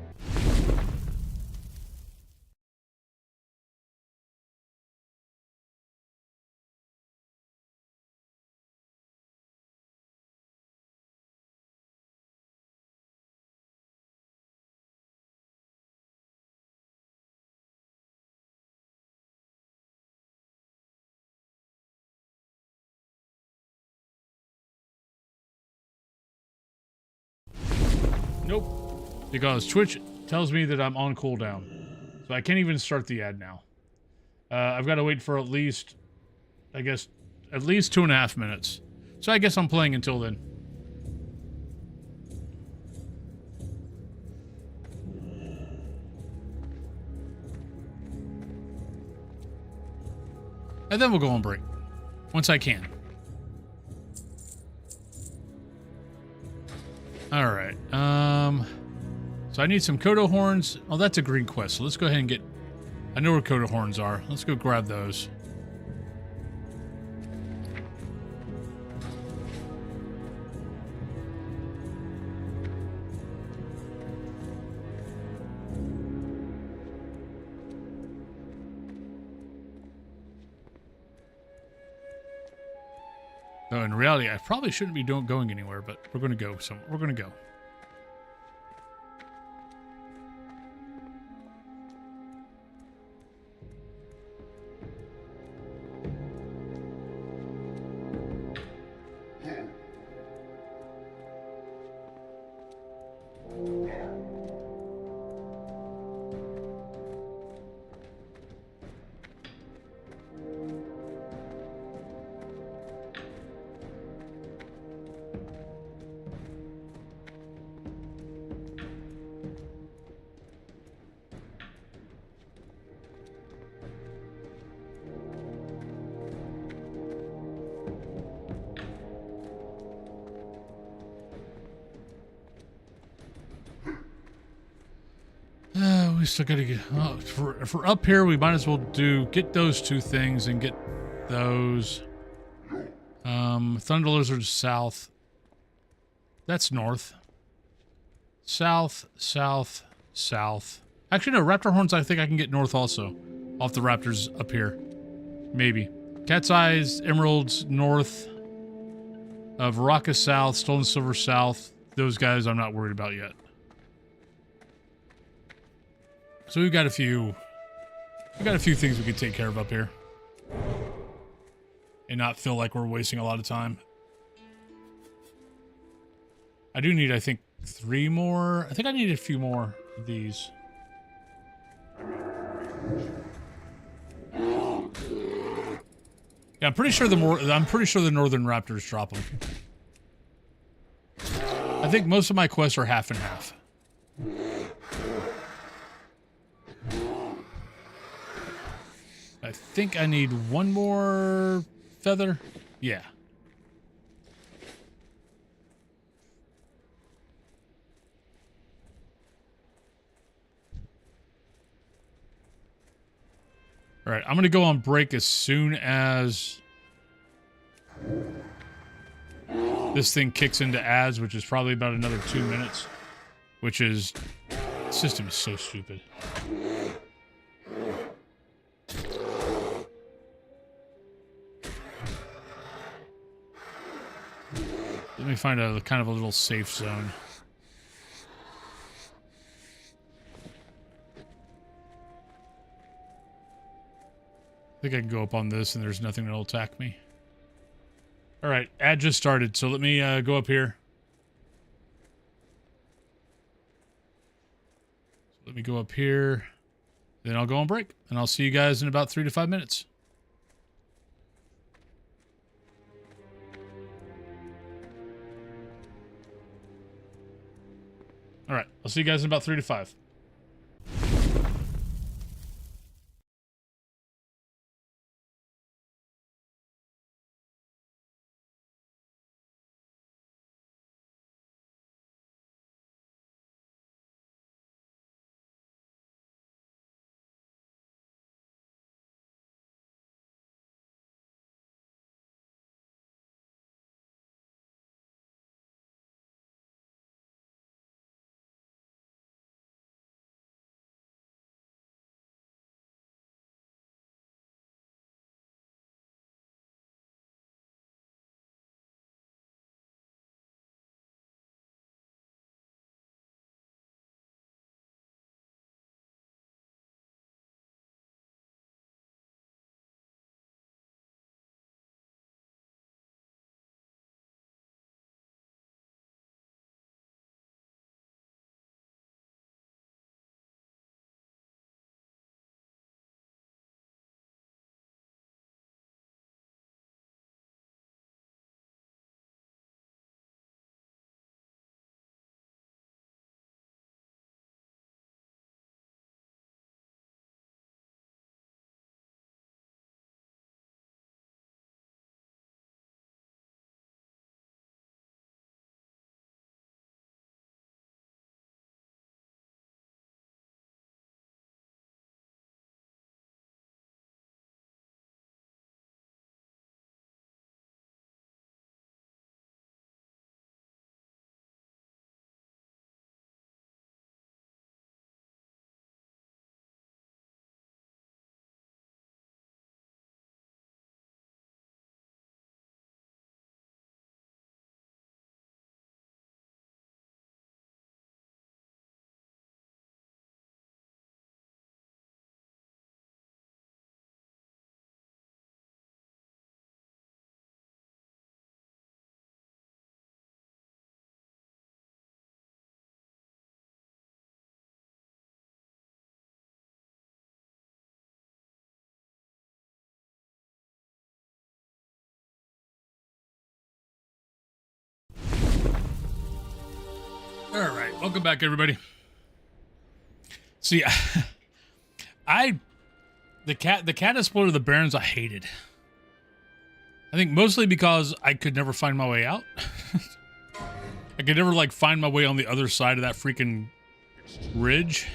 Nope, because Twitch tells me that I'm on cooldown, so I can't even start the ad now. I've got to wait for at least, I guess, at least 2.5 minutes. So I guess I'm playing until then. And then we'll go on break, once I can. All right. So I need some Kodo horns. Oh, that's a green quest. So let's go ahead and get. I know where Kodo horns are. Let's go grab those. Though in reality, I probably shouldn't be going anywhere, but we're going to go somewhere. We're going to go. We still gotta get. Oh, if we're up here, we might as well get those two things and get those. Thunder Lizard's south. That's north. South, south, south. Actually, no, Raptor Horns, I think I can get north also. Off the Raptors up here. Maybe. Cat's Eyes, Emeralds, north. Varaka south, Stolen Silver south. Those guys I'm not worried about yet. So we've got a few things we could take care of up here. And not feel like we're wasting a lot of time. I do need, I think, 3 more. I think I need a few more of these. Yeah, I'm pretty sure the Northern Raptors drop them. I think most of my quests are half and half. I think I need 1 more feather. Yeah. All right, I'm going to go on break as soon as this thing kicks into ads, which is probably about another 2 minutes, which is, the system is so stupid. Let me find a kind of a little safe zone. I think I can go up on this and there's nothing that'll attack me. All right, ad just started, so let me go up here. Let me go up here, then I'll go on break, and I'll see you guys in about 3 to 5 minutes. All right, I'll see you guys in about 3 to 5. All right, welcome back, everybody. See, the cat explorer of the Barrens I hated. I think mostly because I could never find my way out. I could never like find my way on the other side of that freaking ridge.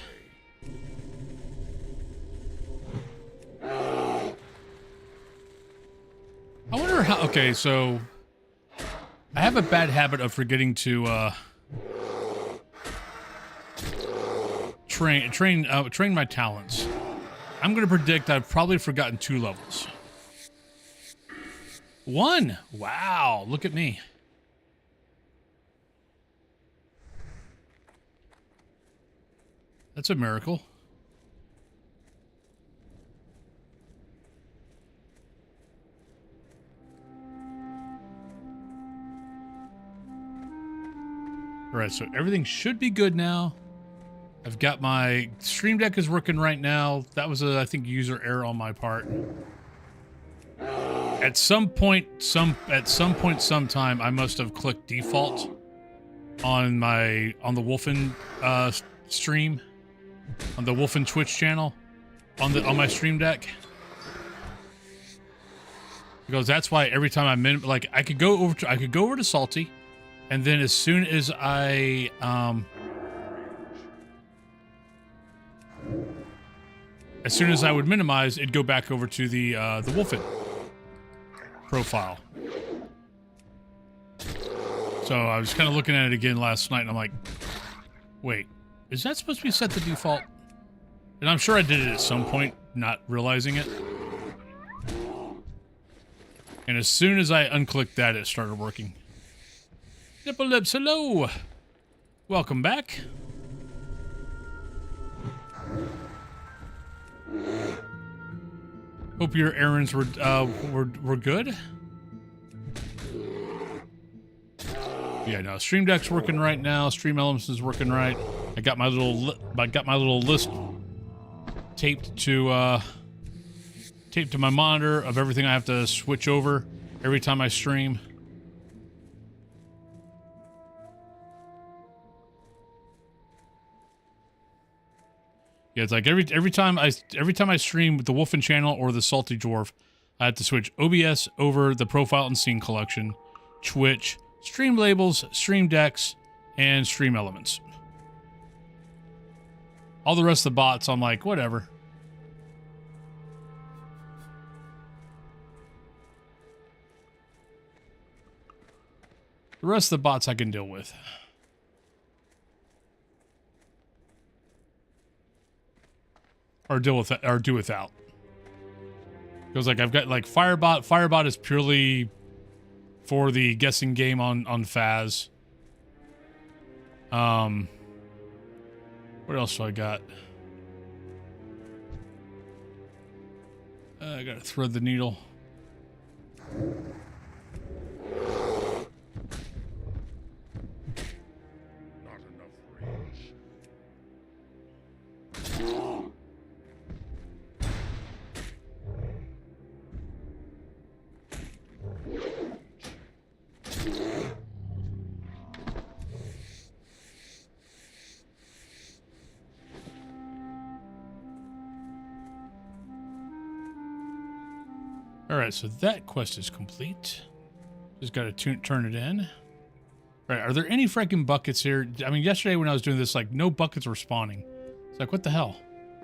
I wonder how... Okay, so... I have a bad habit of forgetting to, train my talents. I'm going to predict I've probably forgotten 2 levels. 1! Wow, look at me. That's a miracle. All right, so everything should be good now. I've got my Stream Deck is working right now. That was a, I think, user error on my part. At some point, sometime, I must have clicked default on the Wolfen stream, on the Wolfen Twitch channel, on my Stream Deck. Because that's why every time I'm in, like, I could go over to Salty, and then as soon as I would minimize, it'd go back over to the Wolfen profile. So I was kind of looking at it again last night, and I'm like, wait, is that supposed to be set to default? And I'm sure I did it at some point, not realizing it. And as soon as I unclicked that, it started working. Nipple Lips, hello! Welcome back. Hope your errands were good. Yeah, no, Stream Deck's working right now. Stream Elements is working right. I got my little list taped to my monitor of everything I have to switch over every time I stream. Yeah, it's like every time I stream with the Wolfen channel or the Salty Dwarf, I have to switch OBS over the Profile and Scene Collection, Twitch, Stream Labels, Stream Decks, and Stream Elements. All the rest of the bots, I'm like, whatever. The rest of the bots I can deal with. Or do without. Because like I've got like Firebot. Firebot is purely for the guessing game on Faz. What else do I got? I gotta thread the needle. Alright, so that quest is complete. Just gotta turn it in. Alright, are there any freaking buckets here? I mean, yesterday when I was doing this, like, no buckets were spawning. It's like, what the hell?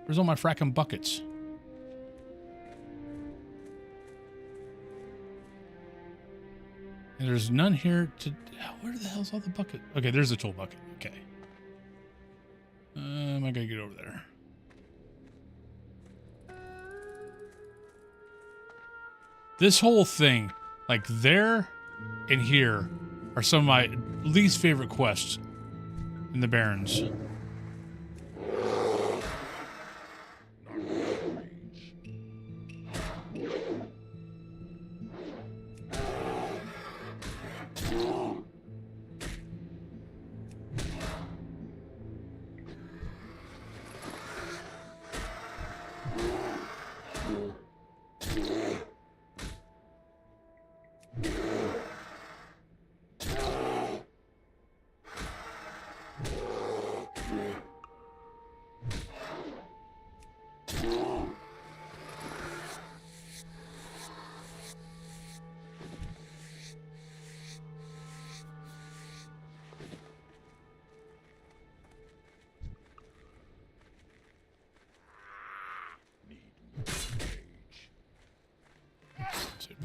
Where's all my fracking buckets? And there's none here to... Where the hell's all the bucket? Okay, there's the tool bucket. Okay. I gotta get over there. This whole thing, like there and here, are some of my least favorite quests in the Barrens.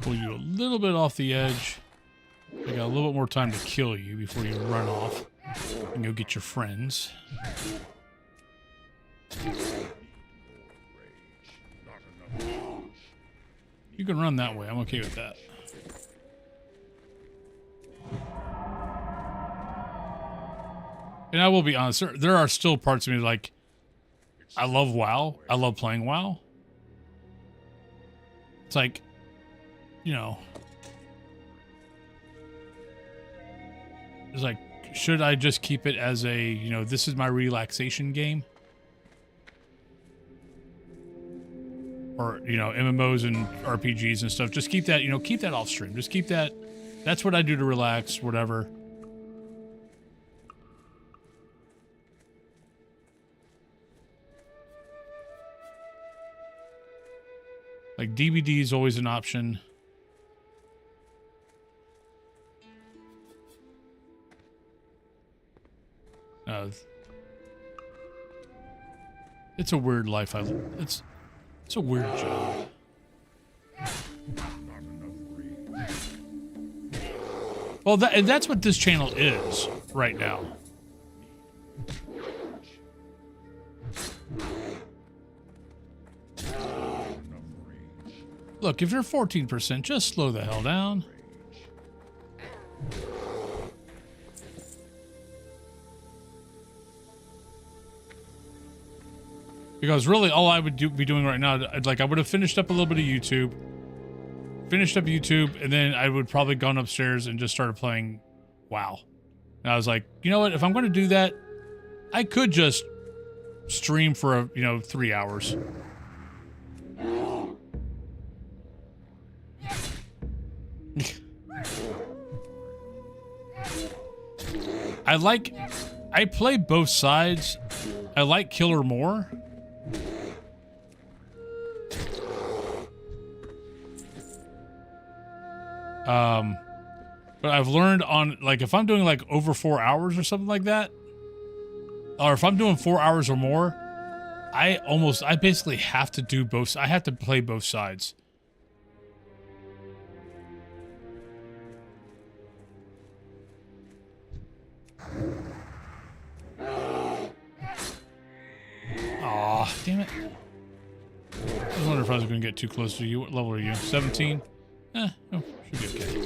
Pull you a little bit off the edge. I got a little bit more time to kill you before you run off and go get your friends. You can run that way. I'm okay with that. And I will be honest, there are still parts of me like, I love WoW. I love playing WoW. It's like, you know, it's like, should I just keep it as a, you know, this is my relaxation game? Or, you know, MMOs and RPGs and stuff. Just keep that, you know, keep that off stream. Just keep that. That's what I do to relax, whatever. Like DVD is always an option. It's a weird life. It's a weird job. Well, that's what this channel is right now. Look, if you're 14%, just slow the hell down. Because really, all I would be doing right now, like, I would have finished up a little bit of YouTube, and then I would probably gone upstairs and just started playing WoW. And I was like, you know what? If I'm going to do that, I could just stream for, 3 hours. I play both sides. I like Killer more. But I've learned on, like, if I'm doing like over 4 hours or something like that, or if I'm doing 4 hours or more, I basically have to do both. I have to play both sides. Aw, damn it. I was wondering if I was going to get too close to you. What level are you? 17? Oh, should be okay.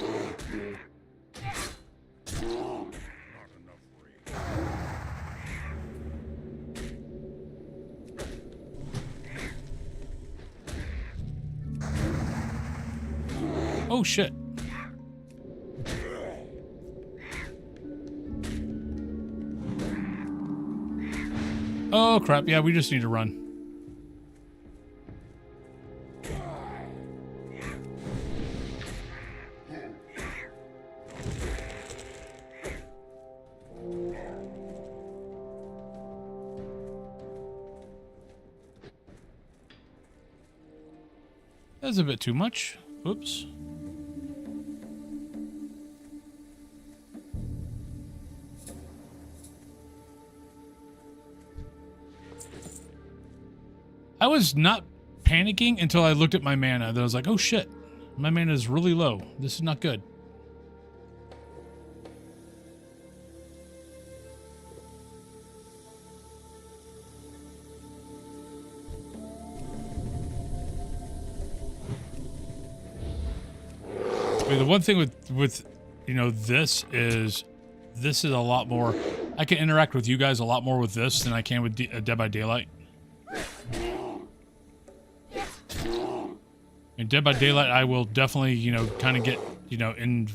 Oh, shit. Oh, crap. Yeah, we just need to run. That's a bit too much. Oops. I was not panicking until I looked at my mana. Then I was like, oh shit, my mana is really low. This is not good. I mean, the one thing with this is a lot more. I can interact with you guys a lot more with this than I can with Dead by Daylight. In Dead by Daylight, I will definitely, kind of get, in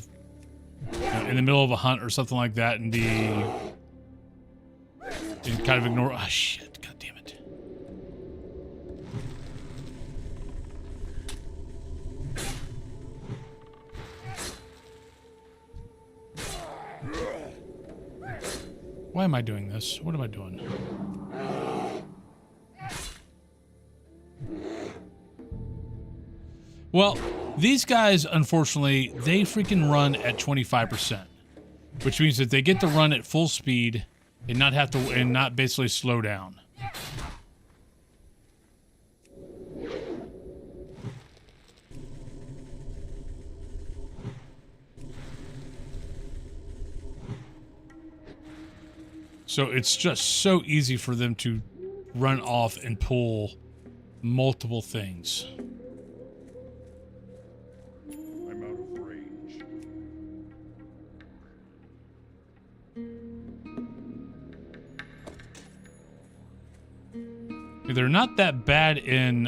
the middle of a hunt or something like that and kind of ignore. Ah, shit. God damn it. Why am I doing this? What am I doing? Well, these guys, unfortunately, they freaking run at 25%, which means that they get to run at full speed and not basically slow down. So it's just so easy for them to run off and pull multiple things. I'm out of range. They're not that bad in,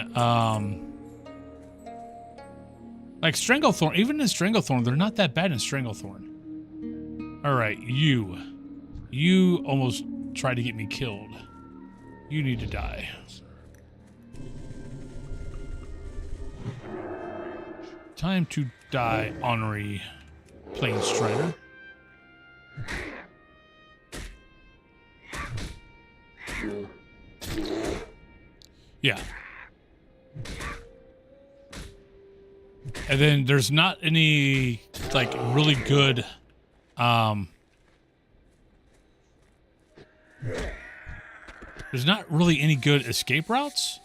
like Stranglethorn. Even in Stranglethorn, they're not that bad in Stranglethorn. All right, you almost tried to get me killed. You need to die. Time to die, Honorary Planestrider. Yeah. And then there's not any, like, really good, there's not really any good escape routes,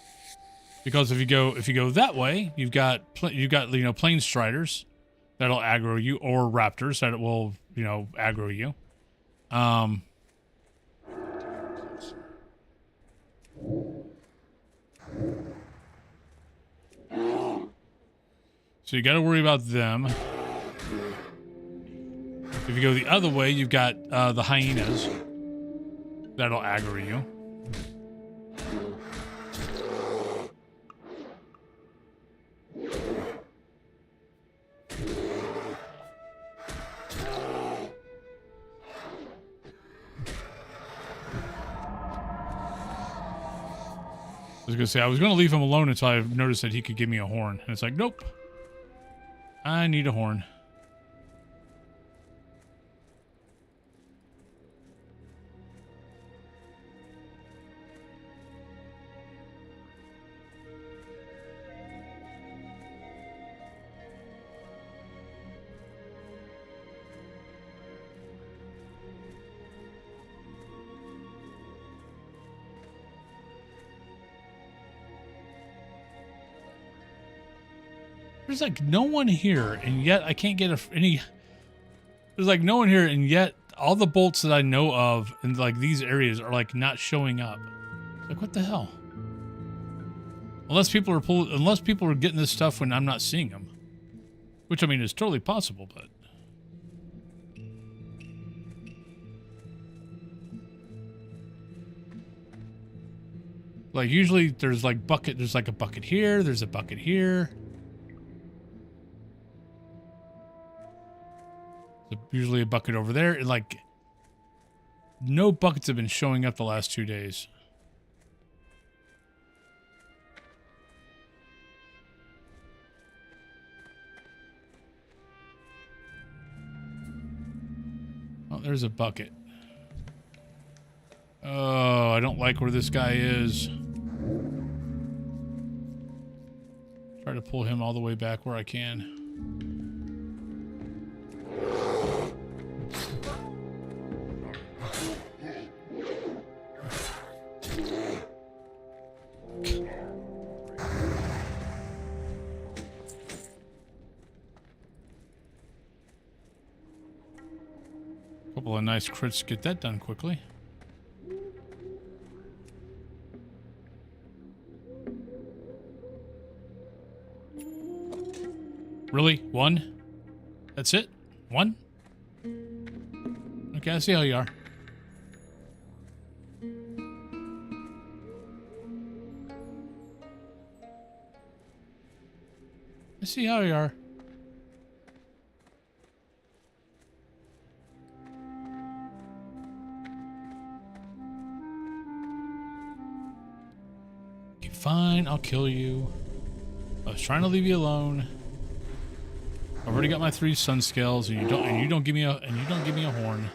because if you go that way, you've got plane striders that'll aggro you, or raptors that will aggro you. So you got to worry about them. If you go the other way, you've got the hyenas that'll aggro you. I was gonna say I was gonna leave him alone until I noticed that he could give me a horn, and it's like, nope, I need a horn. There's like no one here, and yet I can't get any. There's like no one here, and yet all the bolts that I know of in like these areas are like not showing up. Like, what the hell? Unless people are getting this stuff when I'm not seeing them, which I mean is totally possible, but. Like usually there's like there's like a bucket here, there's a bucket here. Usually a bucket over there. And like, no buckets have been showing up the last 2 days. Oh, there's a bucket. Oh, I don't like where this guy is. Try to pull him all the way back where I can. Couple of nice crits to get that done quickly. Really? One? That's it? One? Okay, I see how you are. I see how you are. Okay, fine, I'll kill you. I was trying to leave you alone. I've already got my 3 sun scales, and you don't give me a horn.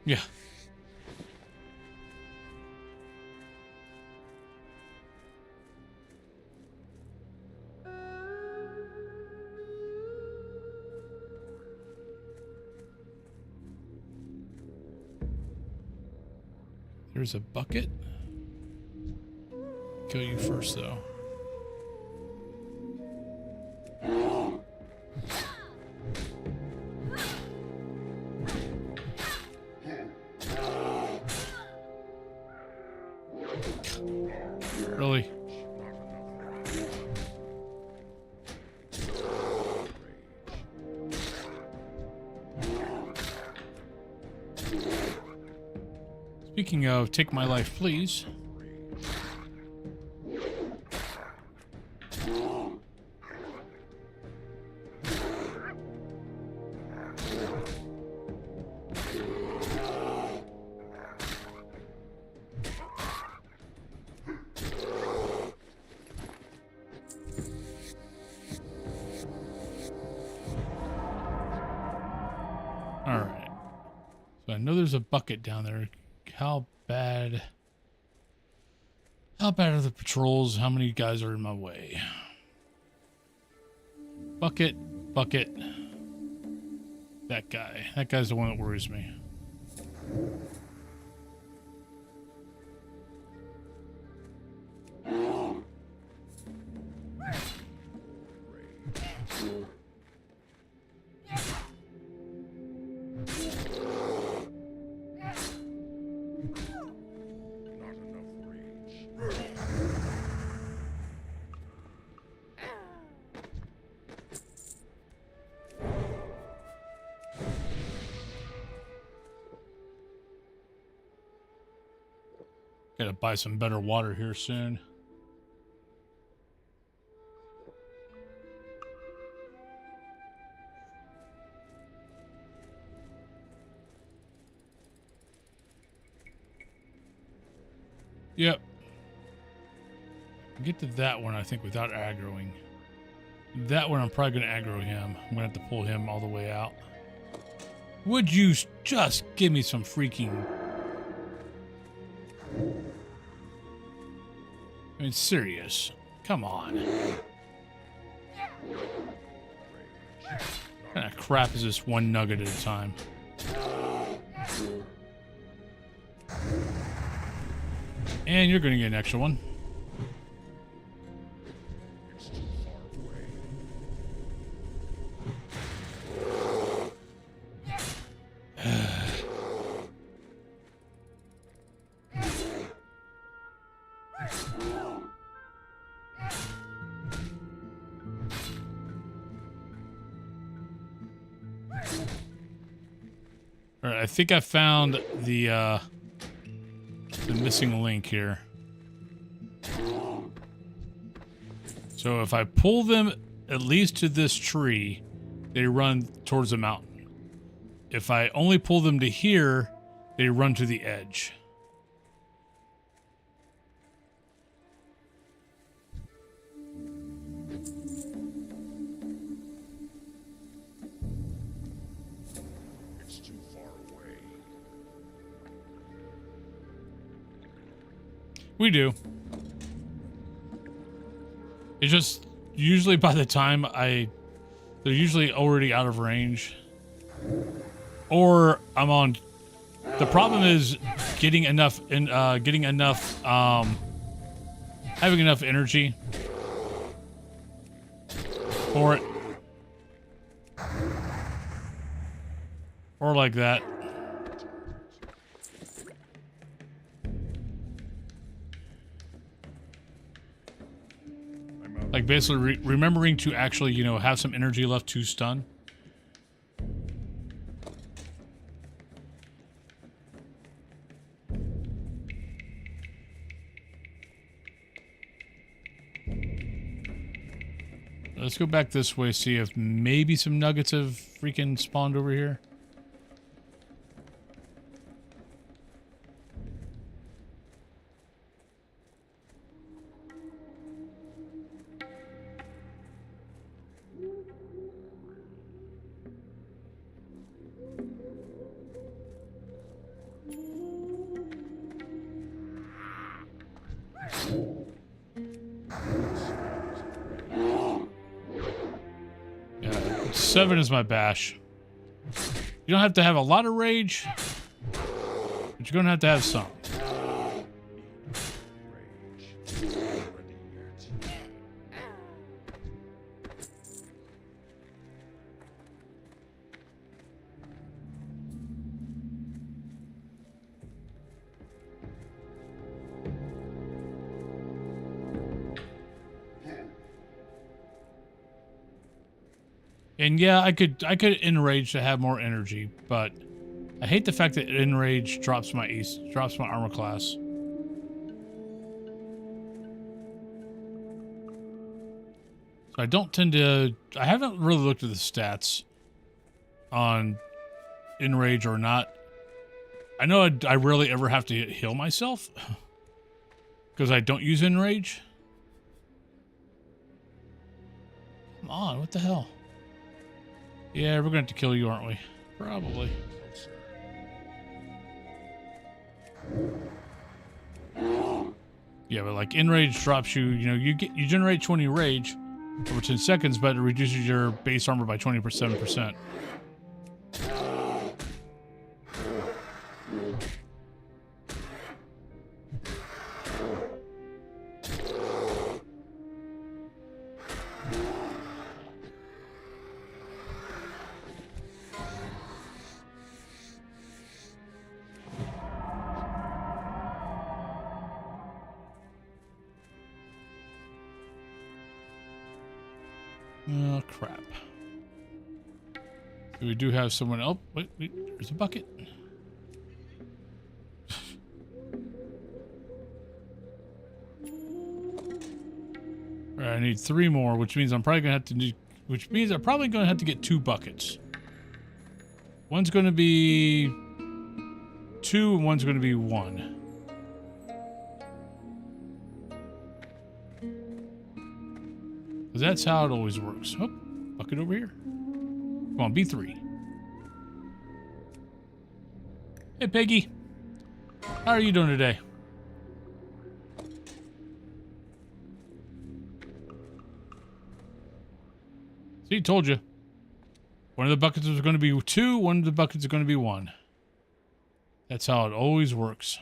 Yeah. There's a bucket. kill you first, though. Really? Speaking of, take my life, please. All right. So I know there's a bucket down there. How bad are the patrols? How many guys are in my way? Bucket. That guy. That guy's the one that worries me. Gotta buy some better water here soon. Yep. Get to that one, I think, without aggroing. That one, I'm probably going to aggro him. I'm going to have to pull him all the way out. Would you just give me some freaking... I mean, serious. Come on. What kind of crap is this one nugget at a time? And you're going to get an extra one. All right, I think I found the missing link here. So if I pull them at least to this tree, they run towards the mountain. If I only pull them to here, they run to the edge. We do. It's just usually by the time they're usually already out of range, or I'm on. The problem is getting enough having enough energy for it, or like that. Like basically remembering to actually, you know, have some energy left to stun. Let's go back this way, see if maybe some nuggets have freaking spawned over here. Yeah, 7 is my bash. You don't have to have a lot of rage, but you're gonna have to have some. And yeah, I could enrage to have more energy, but I hate the fact that enrage drops my armor class. So I don't tend to. I haven't really looked at the stats on enrage or not. I know I rarely ever have to heal myself because I don't use enrage. Come on, what the hell? Yeah, we're gonna have to kill you, aren't we? Probably. Yeah, but like enrage drops you. You know, you generate 20 rage over 10 seconds, but it reduces your base armor by 27%. Oh, crap. So we do have someone... Oh, wait, there's a bucket. All right, I need 3 more, which means I'm probably going to have to do... Which means I'm probably going to have to get 2 buckets. One's going to be 2 and one's going to be 1. Because that's how it always works. Oh, bucket over here. Come on, B3. Hey, Peggy. How are you doing today? See, told you. One of the buckets is going to be 2, one of the buckets is going to be 1. That's how it always works.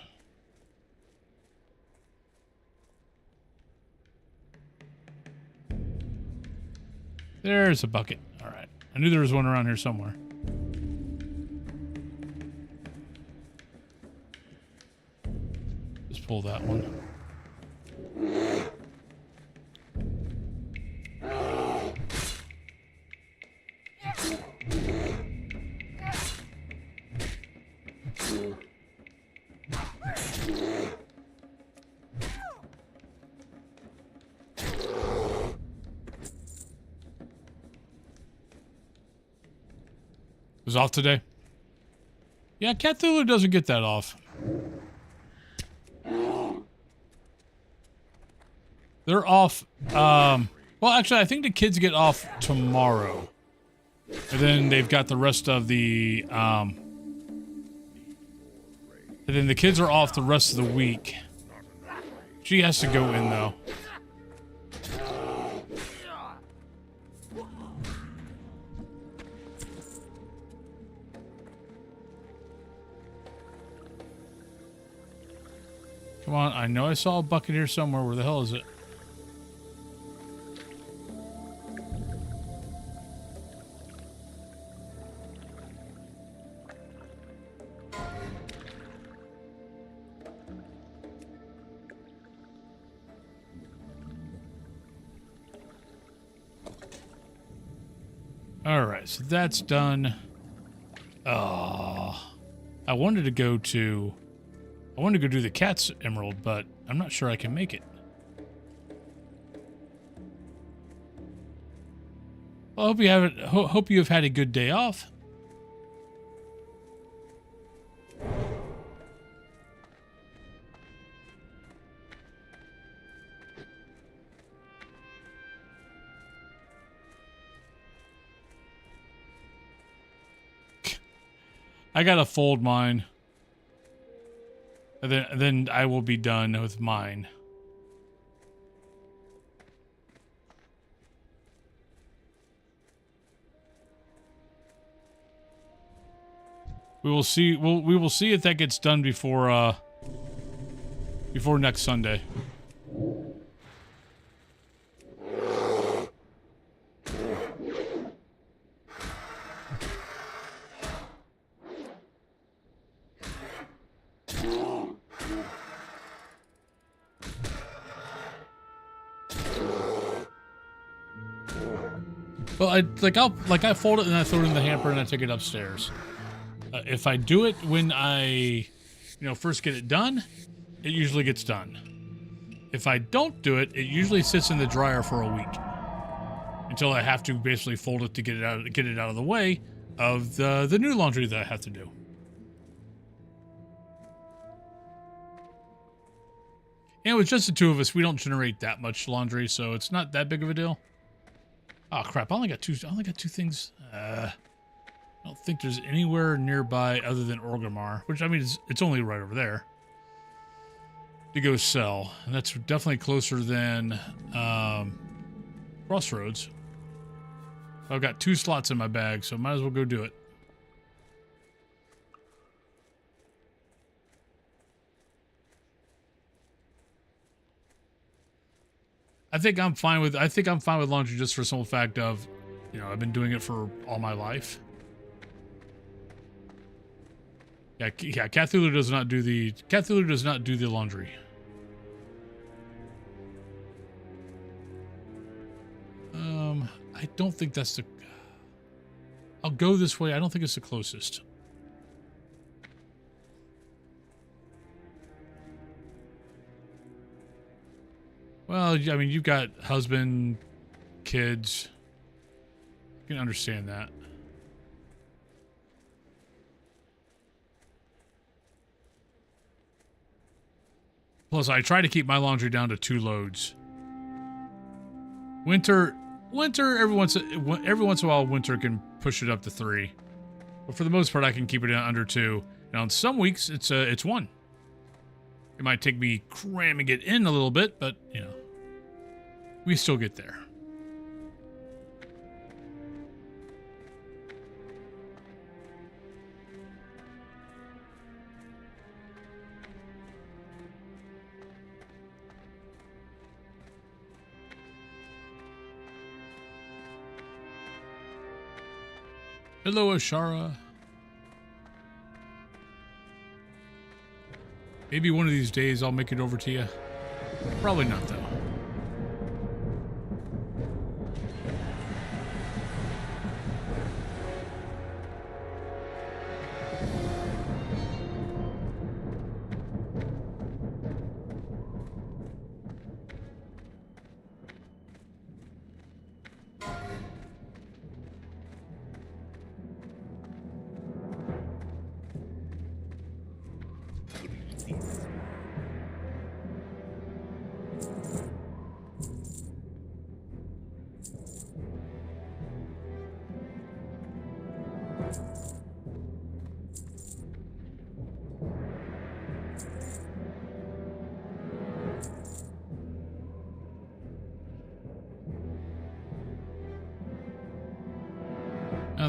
There's a bucket. All right. I knew there was one around here somewhere. Just pull that one. Was off today? Yeah, Cthulhu doesn't get that off. They're off, well, actually, I think the kids get off tomorrow. And then they've got the rest of the, and then the kids are off the rest of the week. She has to go in, though. Come on, I know I saw a bucket here somewhere. Where the hell is it? Alright, so that's done. Oh, I wanted to go do the cat's emerald, but I'm not sure I can make it. Well, hope you have had a good day off. I gotta fold mine. And then I will be done with mine. We will see. We will see if that gets done before next Sunday. Well, I fold it and I throw it in the hamper and I take it upstairs. If I do it when I, first get it done, it usually gets done. If I don't do it, it usually sits in the dryer for a week until I have to basically fold it to get it out of the way of the new laundry that I have to do. And with just the two of us, we don't generate that much laundry, so it's not that big of a deal. Oh crap! I only got two things. I don't think there's anywhere nearby other than Orgrimmar, which I mean it's only right over there to go sell, and that's definitely closer than Crossroads. I've got 2 slots in my bag, so might as well go do it. I think I'm fine with laundry just for some fact of, I've been doing it for all my life. Yeah, Cthulhu does not do the laundry. I don't think that's the... I'll go this way. I don't think it's the closest. Well, I mean, you've got husband, kids. You can understand that. Plus, I try to keep my laundry down to 2 loads. Winter, every once in a while, winter can push it up to 3. But for the most part, I can keep it under 2. Now, in some weeks, it's 1. It might take me cramming it in a little bit, but, we still get there. Hello, Ashara. Maybe one of these days I'll make it over to you. Probably not, though.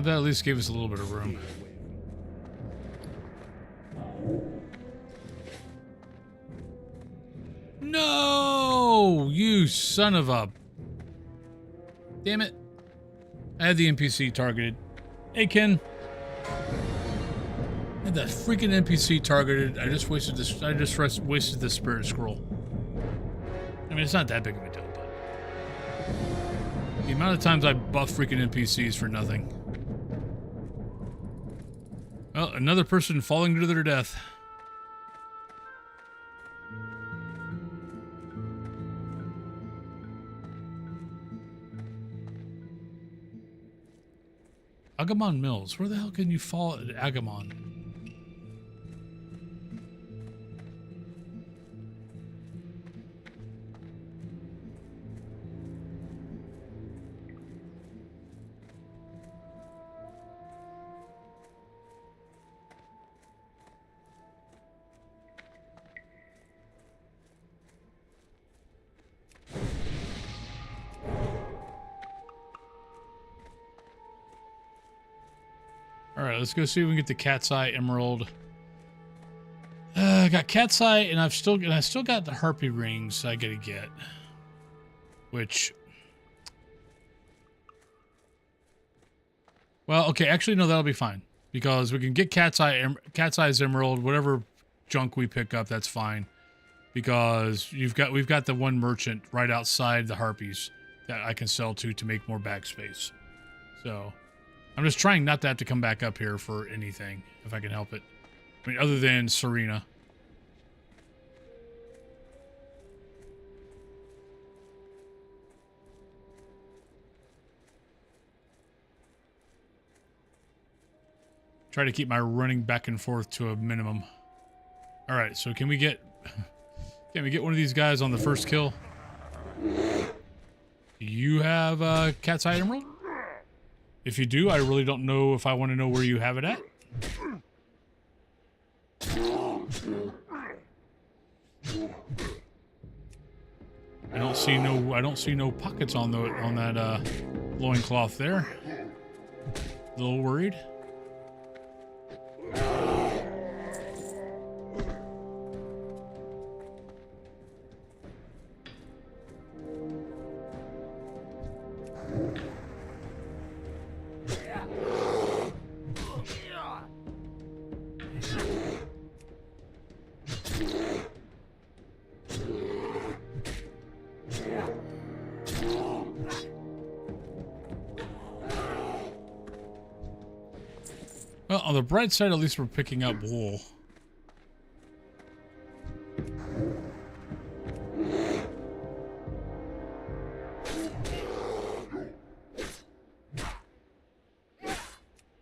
That at least gave us a little bit of room. No! You son of a... Damn it. I had the NPC targeted. Hey, Ken. I had that freaking NPC targeted. I just wasted this. Wasted the spirit scroll. I mean, it's not that big of a deal, but... The amount of times I buff freaking NPCs for nothing. Well, another person falling to their death. Agamon Mills. Where the hell can you fall at Agamon? Alright, let's go see if we can get the Cat's Eye Emerald. I got Cat's Eye, and I still got the Harpy Rings I gotta get. Which... Well, okay, actually, no, that'll be fine. Because we can get Cat's Eye's Emerald, whatever junk we pick up, that's fine. Because we've got the one merchant right outside the Harpies that I can sell to make more backspace. So I'm just trying not to have to come back up here for anything, if I can help it. I mean, other than Serena. Try to keep my running back and forth to a minimum. All right, so can we get one of these guys on the first kill? Do you have Cat's Eye Emerald? If you do, I really don't know if I want to know where you have it at. I don't see no pockets on that loincloth there. A little worried. Well, on the bright side, at least we're picking up wool.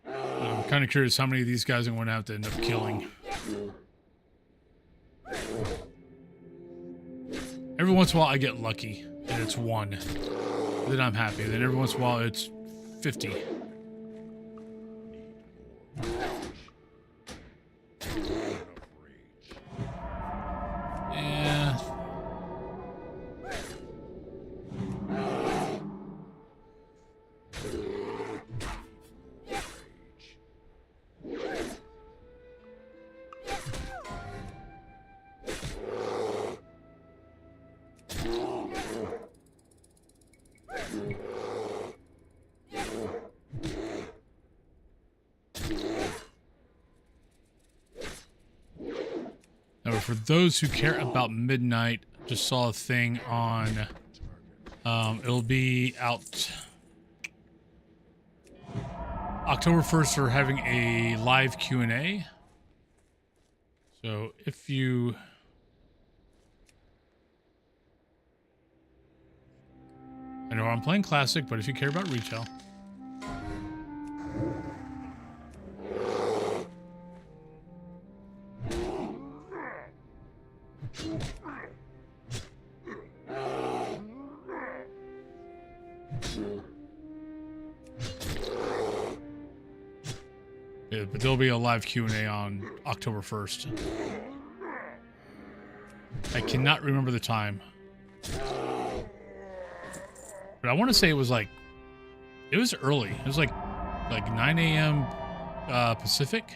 I'm kind of curious how many of these guys I'm going to have to end up killing. Every once in a while, I get lucky, and it's 1. Then I'm happy. Then every once in a while, it's 50. For those who care about midnight, just saw a thing on, it'll be out October 1st. We're having a live Q&A. So if you, I know I'm playing classic, but if you care about retail, yeah, but there'll be a live Q&A on October 1st. I cannot remember the time, but I want to say it was like, it was early. It was like 9 a.m. Pacific.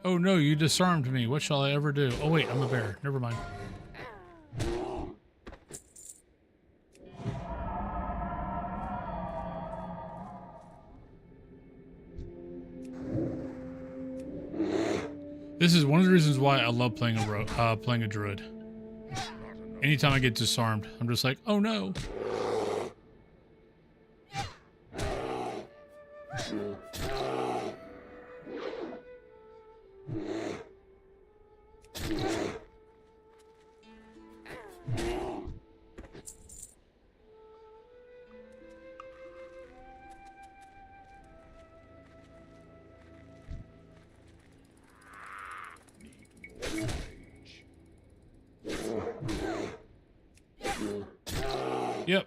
Oh no, you disarmed me. What shall I ever do? Oh wait, I'm a bear. Never mind. This is one of the reasons why I love playing a druid. Anytime I get disarmed, I'm just like, oh no. Yep.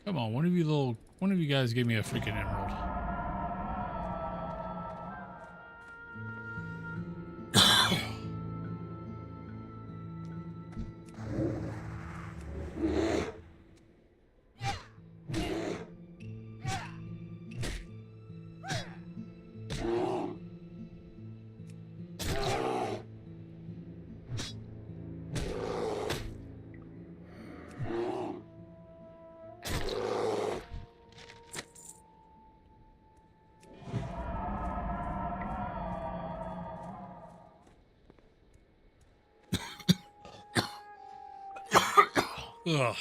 Come on, one of you guys give me a freaking emerald. Ugh.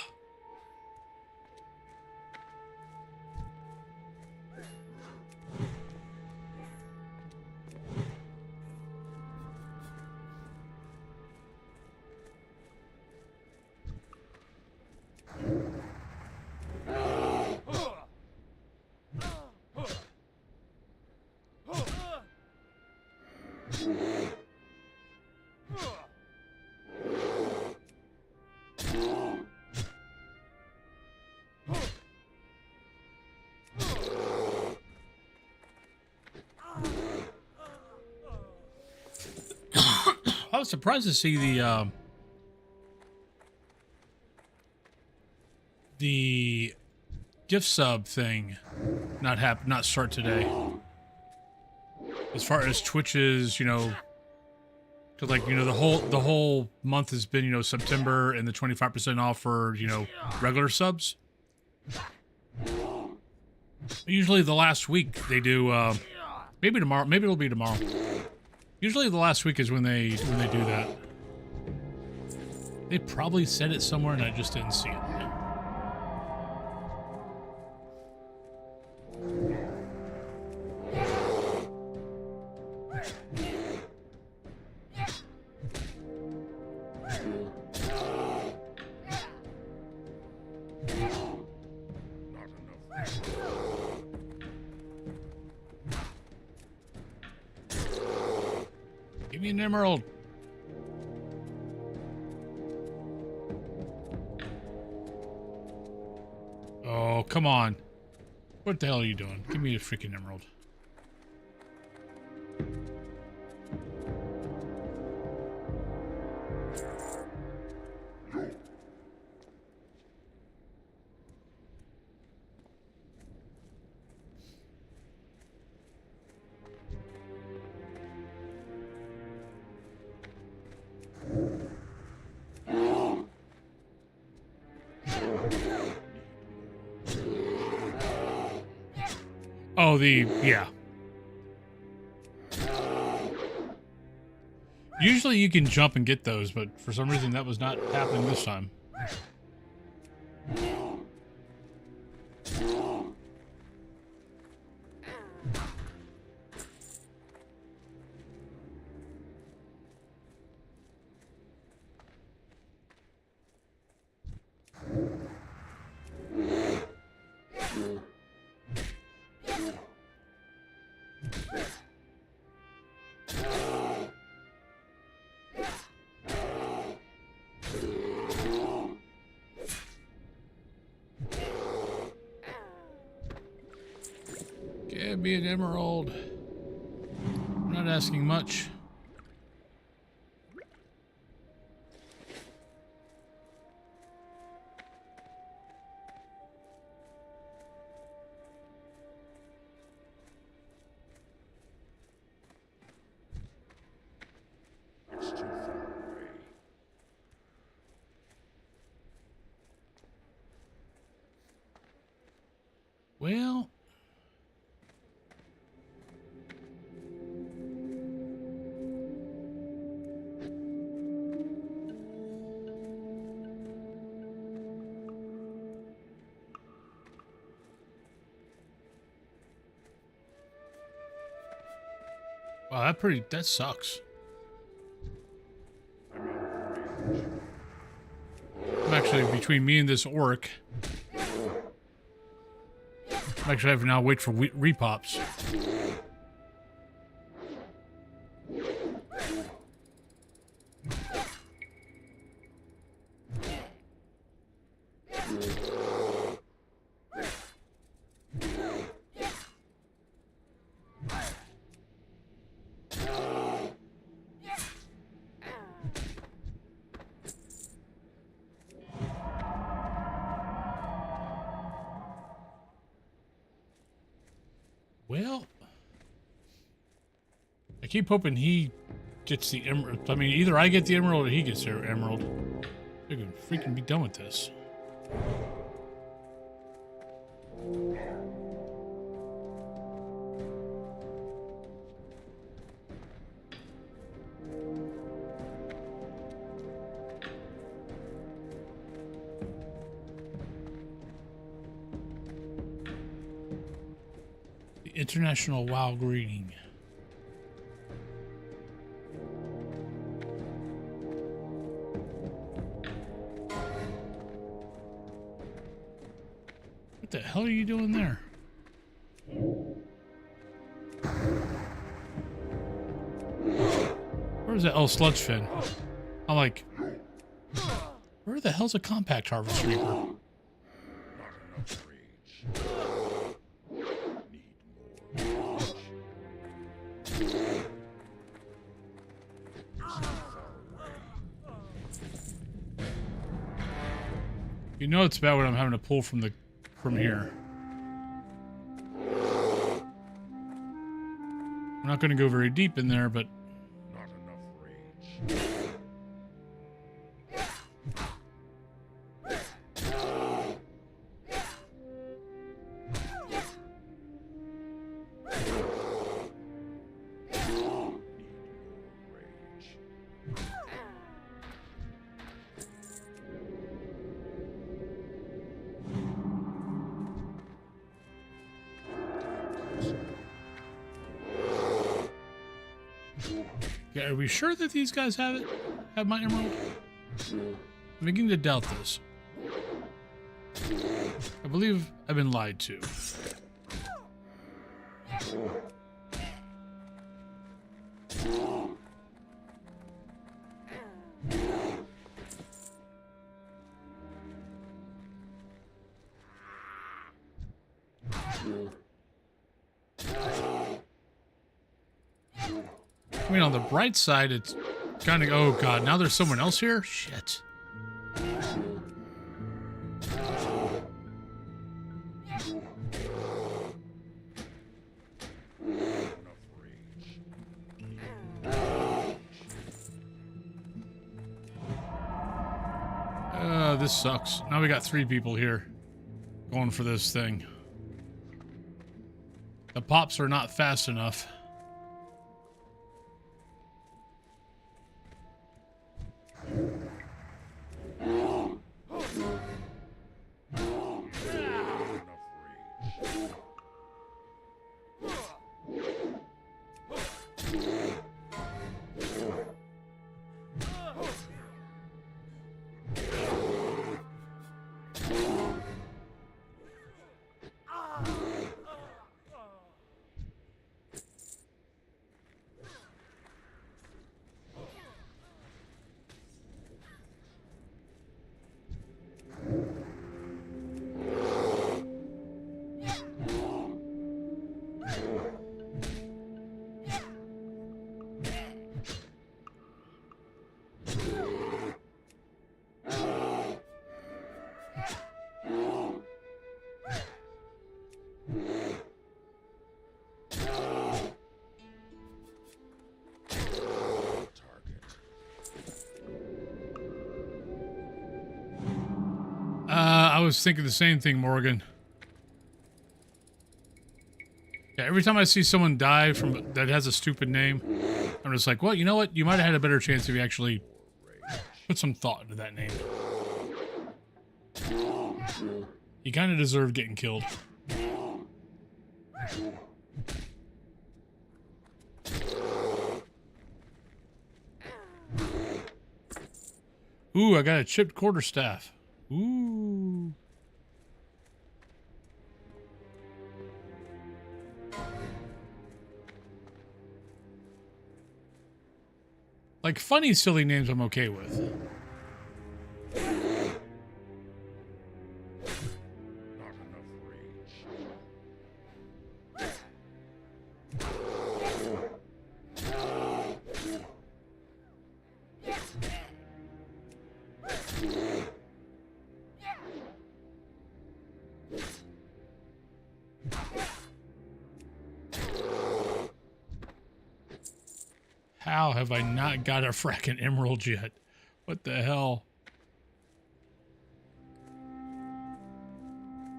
I was surprised to see the gift sub thing not start today. As far as Twitch's, you know, because like, you know, the whole month has been, you know, September and the 25% off for, you know, regular subs. Usually the last week they do. Maybe tomorrow. Maybe it'll be tomorrow. Usually the last week is when they do that. They probably said it somewhere and I just didn't see it. Give me an emerald. Oh, come on. What the hell are you doing? Give me a freaking emerald. Oh, yeah. Usually you can jump and get those, but for some reason that was not happening this time. Give me an emerald. I'm not asking much. It's too far away. Well, wow, that sucks. I'm out of range. I'm actually, between me and this orc, I'm actually having to now wait for repops. Well, I keep hoping he gets the emerald. I mean, either I get the emerald or he gets the emerald. We can freaking be done with this. The International WoW greeting. What the hell are you doing there? Where's that? Oh, sludge fin. I'm like, where the hell's a compact harvest reaper? Not enough rage. Need more rage. You know it's bad when I'm having to pull from here. I'm not going to go very deep in there, but Not enough rage. Need more rage. yeah, are we sure that these guys have it? Have my emerald? I'm beginning to doubt this. I believe I've been lied to. I mean, on the bright side, it's kind of... Oh, God. Now there's someone else here? Shit. Enough rage. This sucks. Now we got 3 people here going for this thing. The pops are not fast enough. Enough rage. Target. I was thinking the same thing, Morgan. Yeah, every time I see someone die from that has a stupid name, I'm just like, well, you know what? You might have had a better chance if you actually put some thought into that name. You kind of deserve getting killed. Ooh, I got a chipped quarterstaff. Ooh. Like, funny, silly names I'm okay with. Not enough rage. How have I not got a fracking emerald yet? What the hell?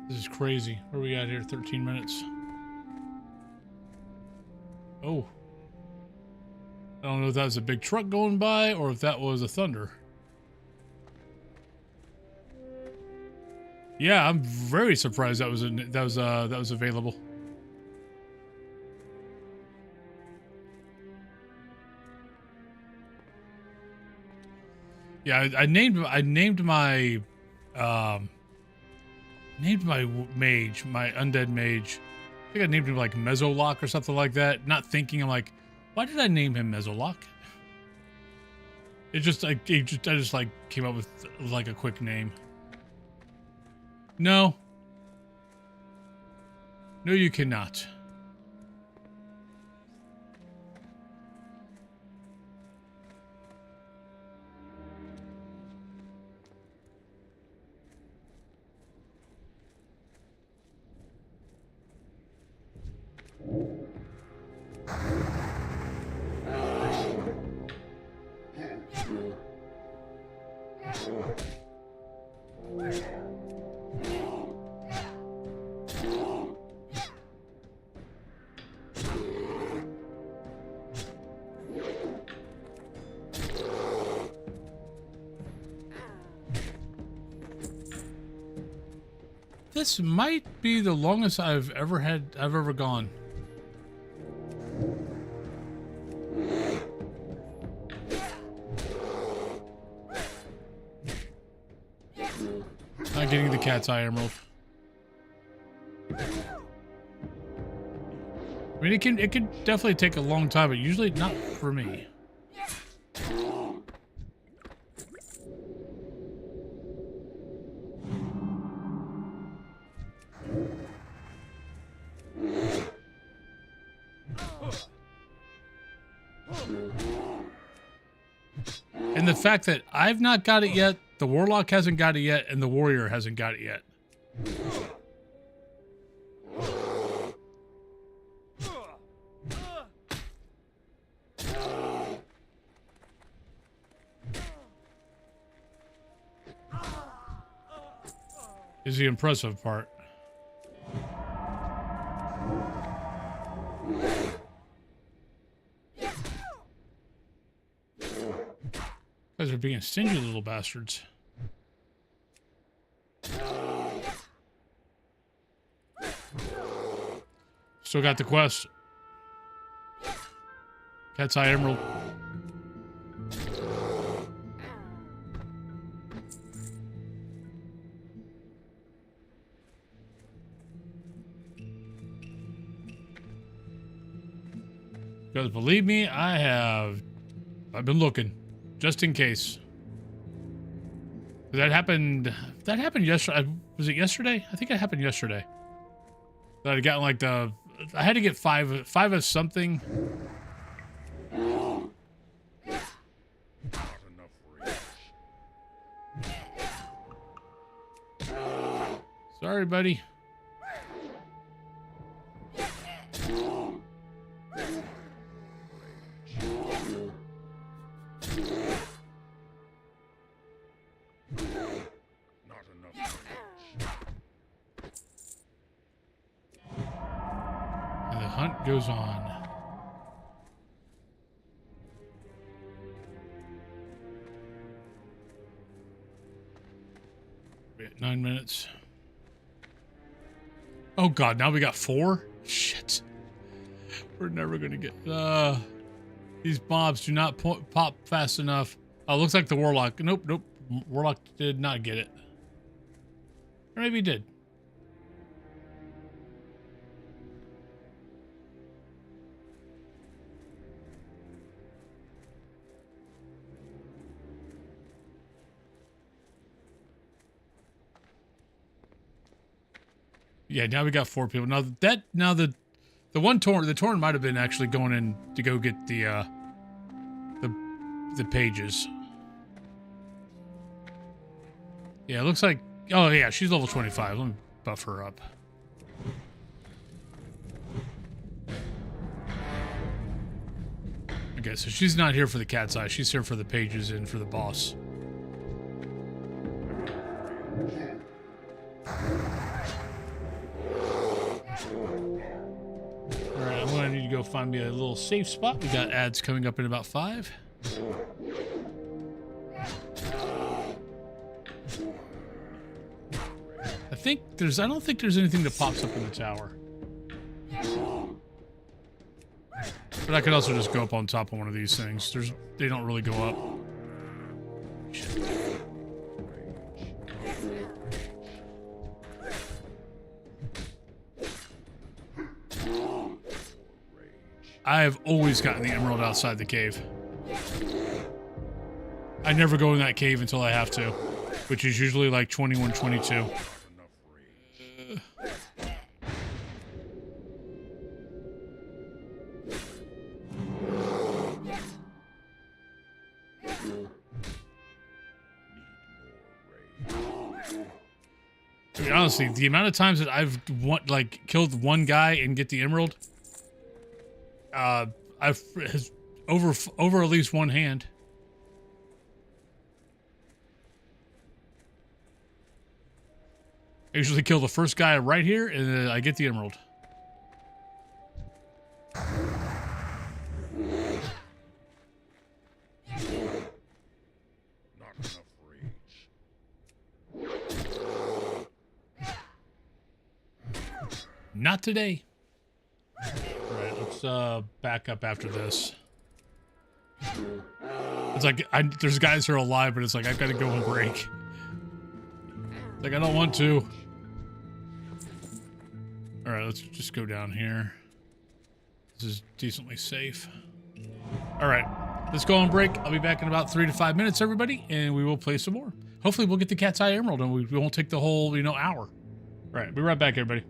This is crazy. Where are we at here? 13 minutes. Oh. I don't know if that was a big truck going by or if that was a thunder. Yeah, I'm very surprised that was available. Yeah, I named my mage, my undead mage. I think I named him like Mezzolock or something like that. Not thinking, I'm like, why did I name him Mezzolock? It just like I just like came up with like a quick name. No. No, you cannot. This might be the longest I've ever gone. Not getting the cat's eye emerald. I mean, it can definitely take a long time, but usually not for me. And the fact that I've not got it yet, the Warlock hasn't got it yet, and the Warrior hasn't got it yet. Is the impressive part. You guys are being stingy little bastards. Still got the quest. Cat's Eye Emerald. Because believe me, I've been looking. Just in case. That happened yesterday. Was it yesterday? I think it happened yesterday. That I got like I had to get five of something. Sorry, buddy. Hunt goes on. We're at 9 minutes. Oh god, now we got 4? Shit. We're never gonna get these mobs do not pop fast enough. Oh, looks like the Warlock. Nope. Warlock did not get it. Or maybe he did. Yeah, now we got 4 people. Now the one Torrent, the Torrent might have been actually going in to go get the pages. Yeah, it looks like, oh yeah, she's level 25. Let me buff her up. Okay, so she's not here for the cat's eye. She's here for the pages and for the boss. Alright, I'm gonna need to go find me a little safe spot. We got ads coming up in about 5. I don't think there's anything that pops up in the tower. But I could also just go up on top of one of these things. They don't really go up. Shit. I've always gotten the emerald outside the cave. I never go in that cave until I have to, which is usually like 21, 22. To be honestly, the amount of times that I've killed one guy and get the emerald, has over at least one hand. I usually kill the first guy right here, and then I get the emerald. Not enough rage. Not today. Alright, let's back up after this. It's like, there's guys who are alive, but it's like, I've got to go and break. It's like, I don't want to. Alright, let's just go down here. This is decently safe. Alright, let's go on break. I'll be back in about 3 to 5 minutes, everybody, and we will play some more. Hopefully we'll get the Cat's Eye Emerald, and we won't take the whole, hour. Alright, be right back, everybody.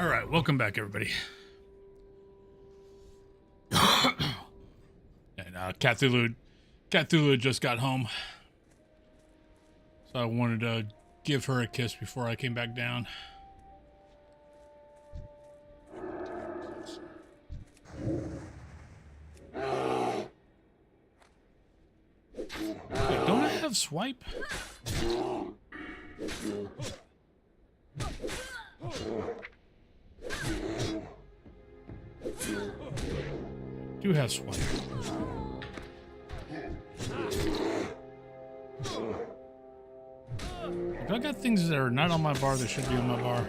All right, welcome back, everybody. And Cthulhu just got home, so I wanted to give her a kiss before I came back down. Wait, don't I have swipe? Do have swipe. I got things that are not on my bar that should be on my bar.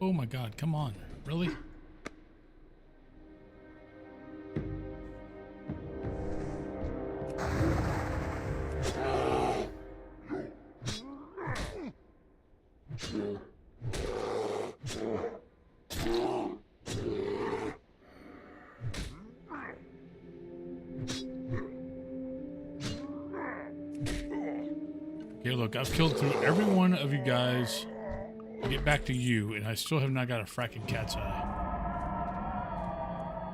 Oh my god, come on. Really? Okay, look, I've killed through every one of you guys. I'll get back to you, and I still have not got a fracking cat's eye.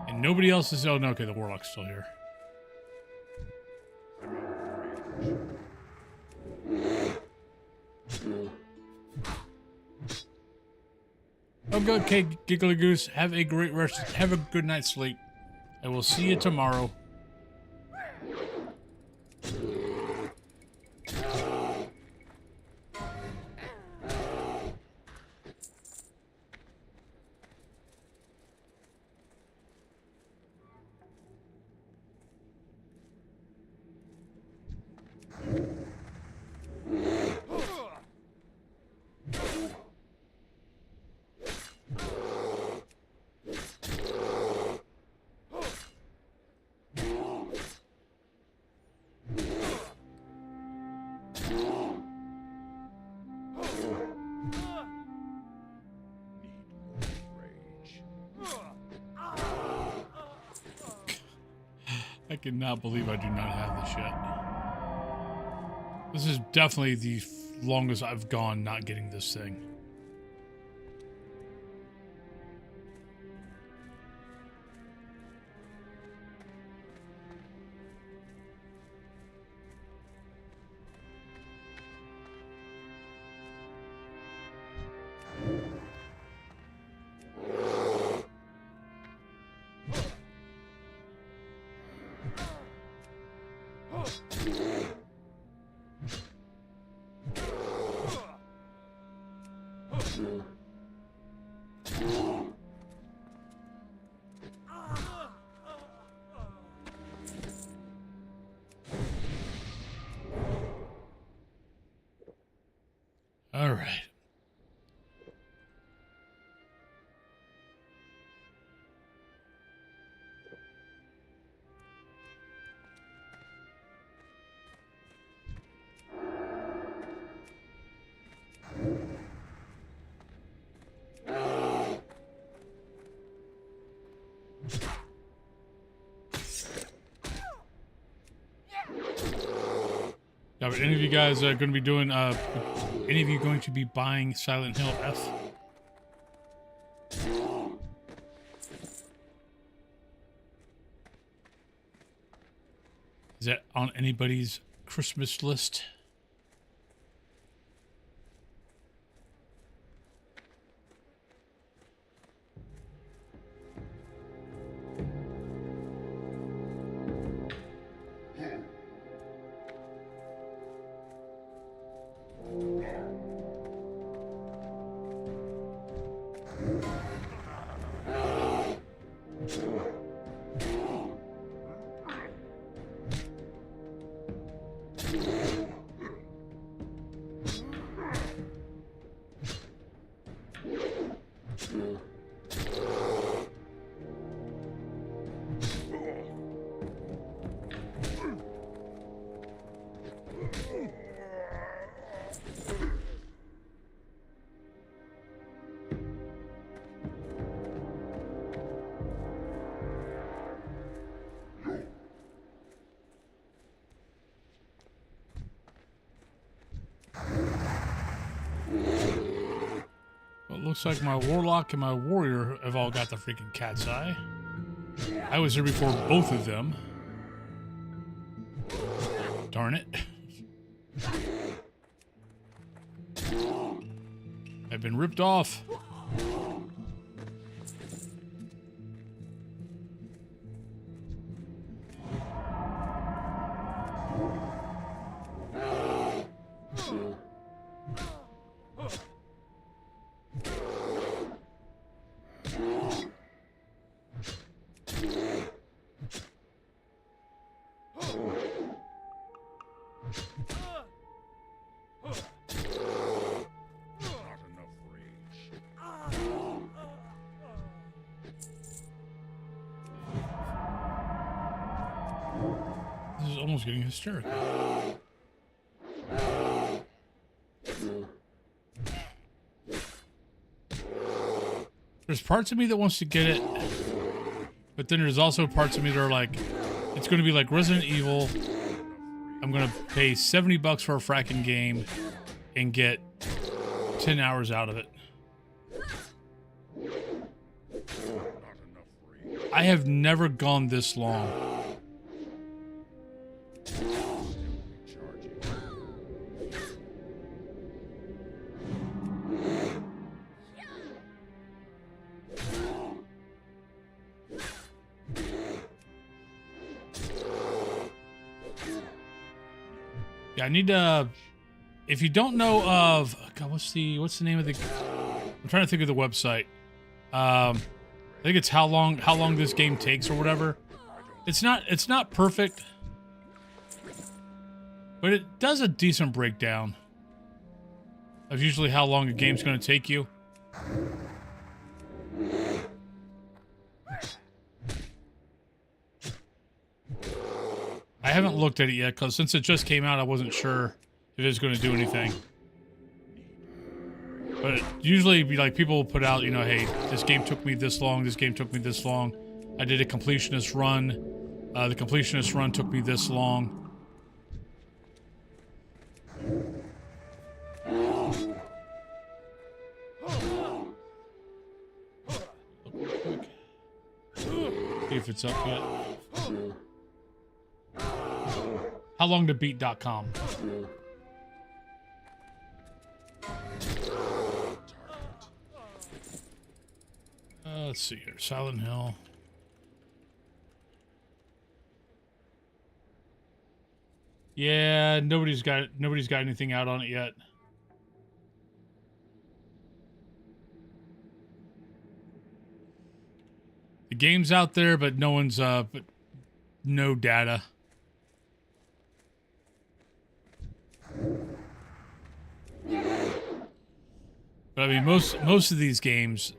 And nobody else is... Oh, no, okay, the warlock's still here. Okay, Giggly Goose, have a great rest. Have a good night's sleep. I will see you tomorrow. I cannot believe I do not have this yet. This is definitely the longest I've gone not getting this thing. All right. Now, are any of you guys going to be doing, any of you going to be buying Silent Hill F? Is that on anybody's Christmas list? looks like my warlock and my warrior have all got the freaking cat's eye. I was here before both of them. Darn it. I've been ripped off. This is almost getting hysterical. There's parts of me that wants to get it, but then there's also parts of me that are like, it's going to be like Resident Evil. I'm going to pay $70 for a fracking game and get 10 hours out of it. I have never gone this long. Yeah, I need to. If you don't know of, God, what's the name of the? I'm trying to think of the website. I think it's how long this game takes or whatever. It's not perfect, but it does a decent breakdown of usually how long a game's going to take you. I haven't looked at it yet because since it just came out, I wasn't sure if it was going to do anything. But usually, like, people will put out, you know, hey, this game took me this long. This game took me this long. I did a completionist run. The completionist run took me this long. See if it's up yet. HowLongToBeat.com. Let's see here. Silent Hill. Yeah, nobody's got anything out on it yet. The game's out there, but no one's but no data. But I mean, most of these games,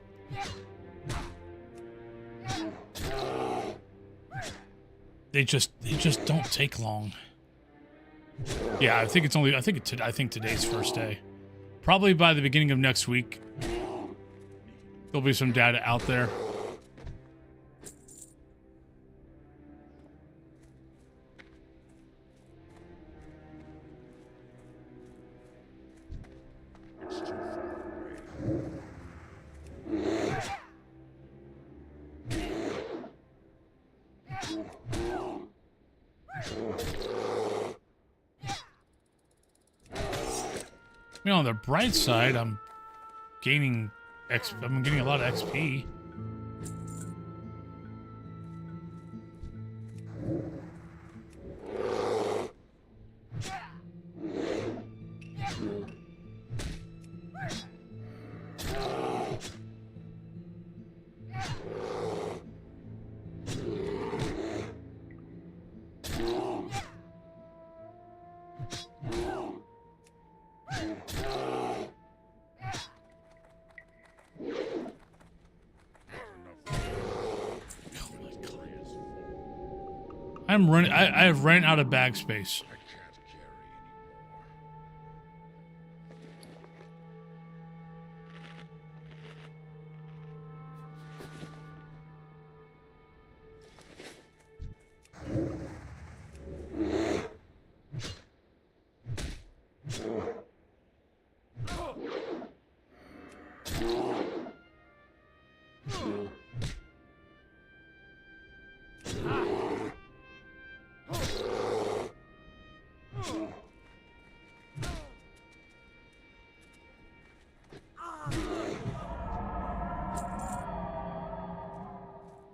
they just don't take long. Yeah, I think today's first day. Probably by the beginning of next week, there'll be some data out there. I mean, on the bright side, I'm getting a lot of XP. I have ran out of bag space.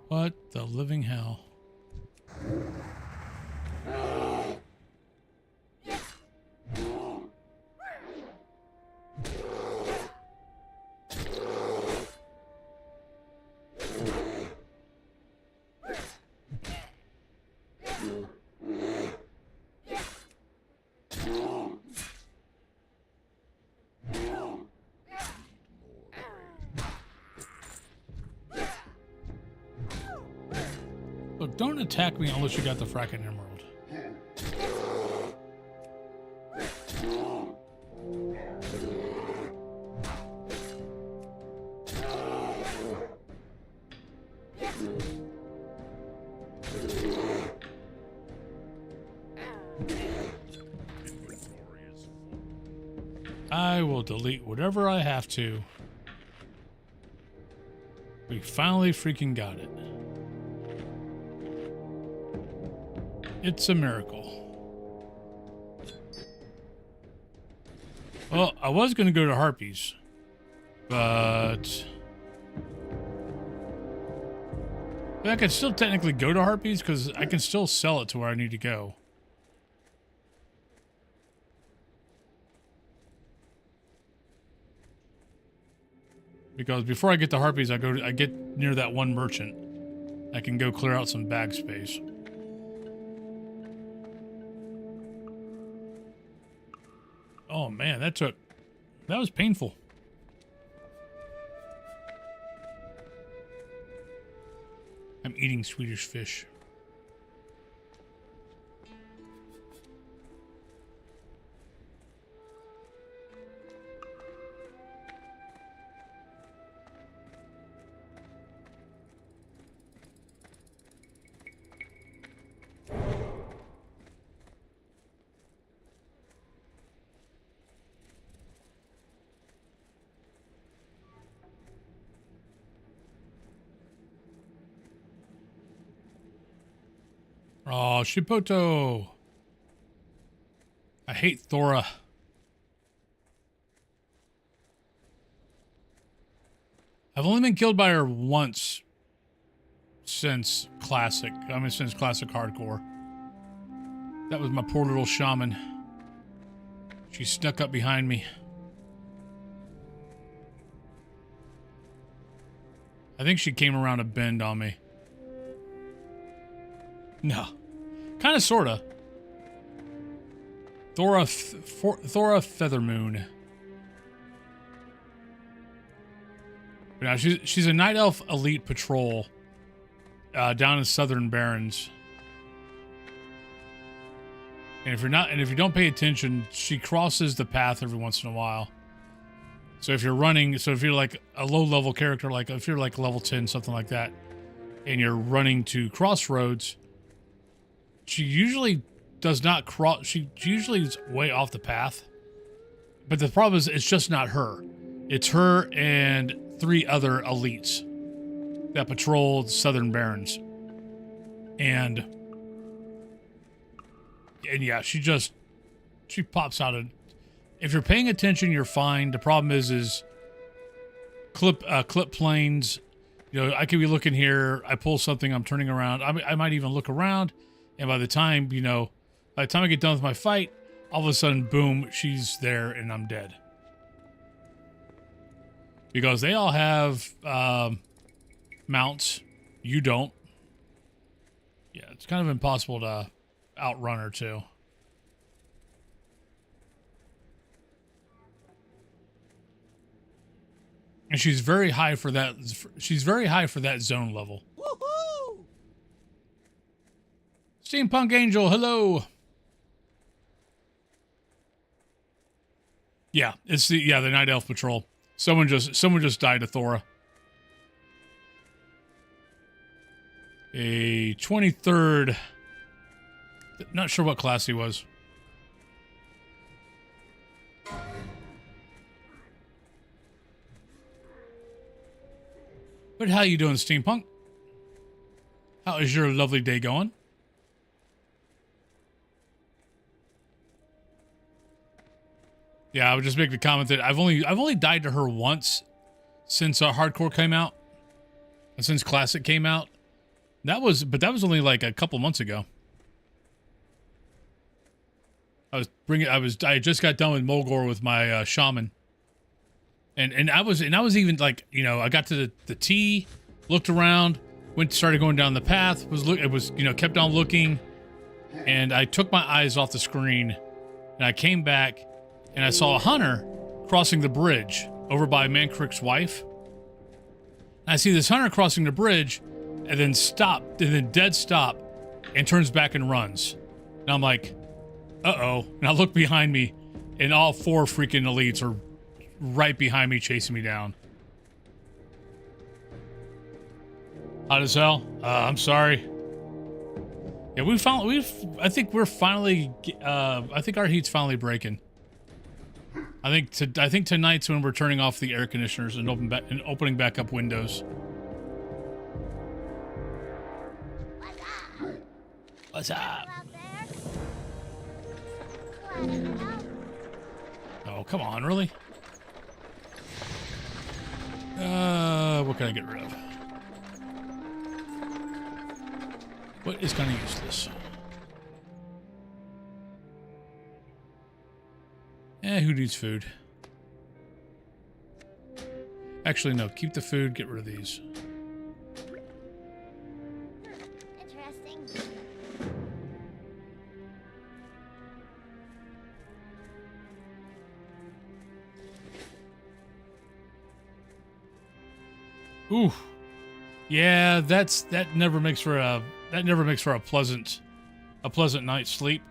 What the living hell? Look, don't attack me unless you got the fracking emerald. I will delete whatever I have to. We finally freaking got it. It's a miracle. Well, I was going to go to Harpies, but I could still technically go to Harpies because I can still sell it to where I need to go. Because before I get to Harpies, I get near that one merchant. I can go clear out some bag space. Oh man, that was painful. I'm eating Swedish fish. Oh, Shipoto. I hate Thora. I've only been killed by her once since Classic. I mean, since Classic Hardcore. That was my poor little shaman. She snuck up behind me. I think she came around a bend on me. No. Kind of, sort of. Thora Feathermoon. Now, she's a Night Elf elite patrol down in Southern Barrens. And if you don't pay attention, she crosses the path every once in a while. So if you're running, so if you're like a low-level character, like if you're like level 10, something like that, and you're running to crossroads, she usually does not cross. She usually is way off the path. But the problem is, it's just not her. It's her and 3 other elites that patrol the Southern Barrens. And yeah, she pops out of. If you're paying attention, you're fine. The problem is clip planes. You know, I could be looking here. I pull something. I'm turning around. I might even look around. And by the time I get done with my fight, all of a sudden, boom, she's there and I'm dead. Because they all have mounts. You don't. Yeah, it's kind of impossible to outrun her too. And she's very high for that. She's very high for that zone level. Woohoo! Steampunk Angel, hello. Yeah, it's the Night Elf Patrol. Someone just died to Thora. A 23rd. Not sure what class he was. But how you doing, Steampunk? How is your lovely day going? Yeah, I would just make the comment that I've only died to her once since Hardcore came out, and since Classic came out. That was only like a couple months ago. I just got done with Mulgore with my shaman, and I was even like, you know, I got to the T, looked around, started going down the path, kept on looking, and I took my eyes off the screen, and I came back, and I saw a hunter crossing the bridge over by Mancrick's wife. And I see this hunter crossing the bridge, and then dead stop, and turns back and runs. And I'm like, uh-oh. And I look behind me, and all 4 freaking elites are right behind me, chasing me down. Hot as hell. I'm sorry. Yeah, I think our heat's finally breaking. I think tonight's when we're turning off the air conditioners and opening back up windows. What's up? Oh, come on, really? What can I get rid of? What is kind of useless? Who needs food? Actually, no. Keep the food. Get rid of these. Interesting. Ooh. Yeah, that never makes for a pleasant night's sleep.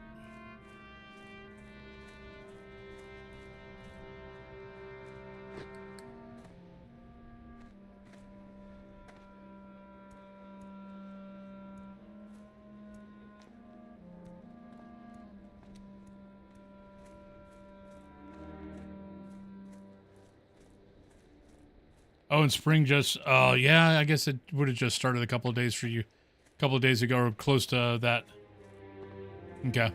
Oh, and spring just, yeah, I guess it would have just started a couple of days for you. A couple of days ago, or close to that. Okay.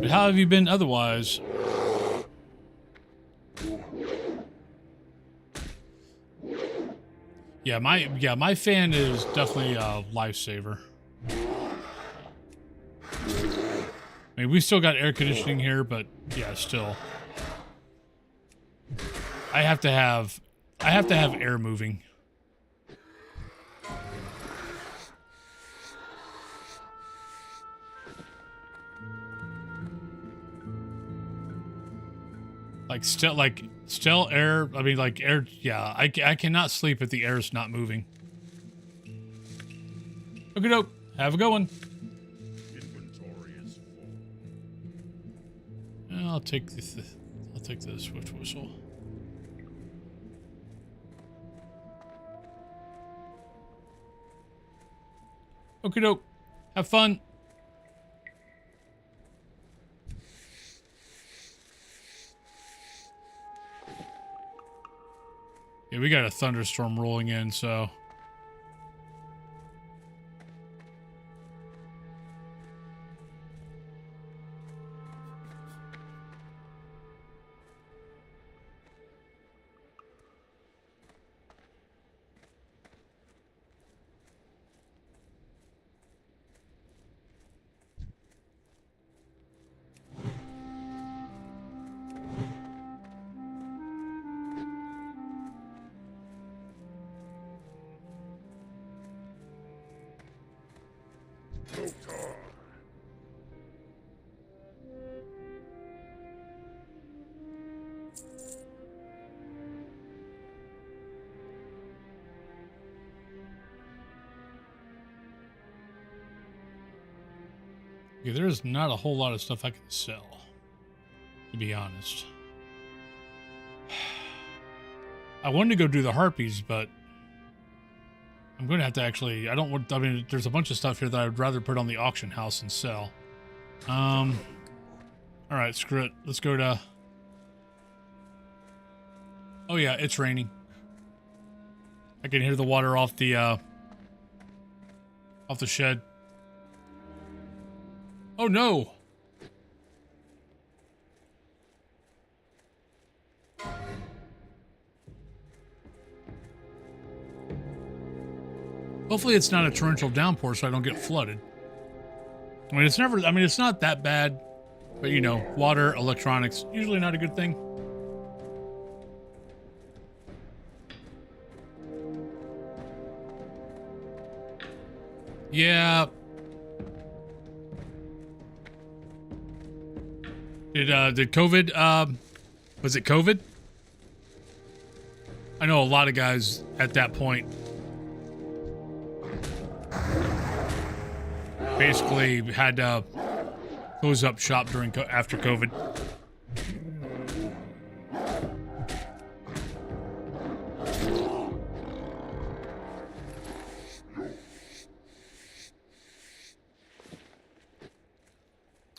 But how have you been otherwise? Yeah, my fan is definitely a lifesaver. I mean, we still got air conditioning here, but yeah, still. I have to have air moving. Still air, I mean, like air, yeah, I cannot sleep if the air is not moving. Okay, doke. Have a good one. Inventory is full. I'll take the swift whistle. Okay, doke. Have fun. Yeah, we got a thunderstorm rolling in, so. Yeah, there's not a whole lot of stuff I can sell, to be honest. I wanted to go do the harpies, but I'm going to have to actually, I mean, there's a bunch of stuff here that I'd rather put on the auction house and sell. All right, screw it. Let's go to Oh yeah, it's raining. I can hear the water off the shed. Oh no! Hopefully it's not a torrential downpour so I don't get flooded. I mean, it's not that bad, but you know, water, electronics, usually not a good thing. Yeah. Did COVID, was it COVID? I know a lot of guys at that point basically had to close up shop after COVID.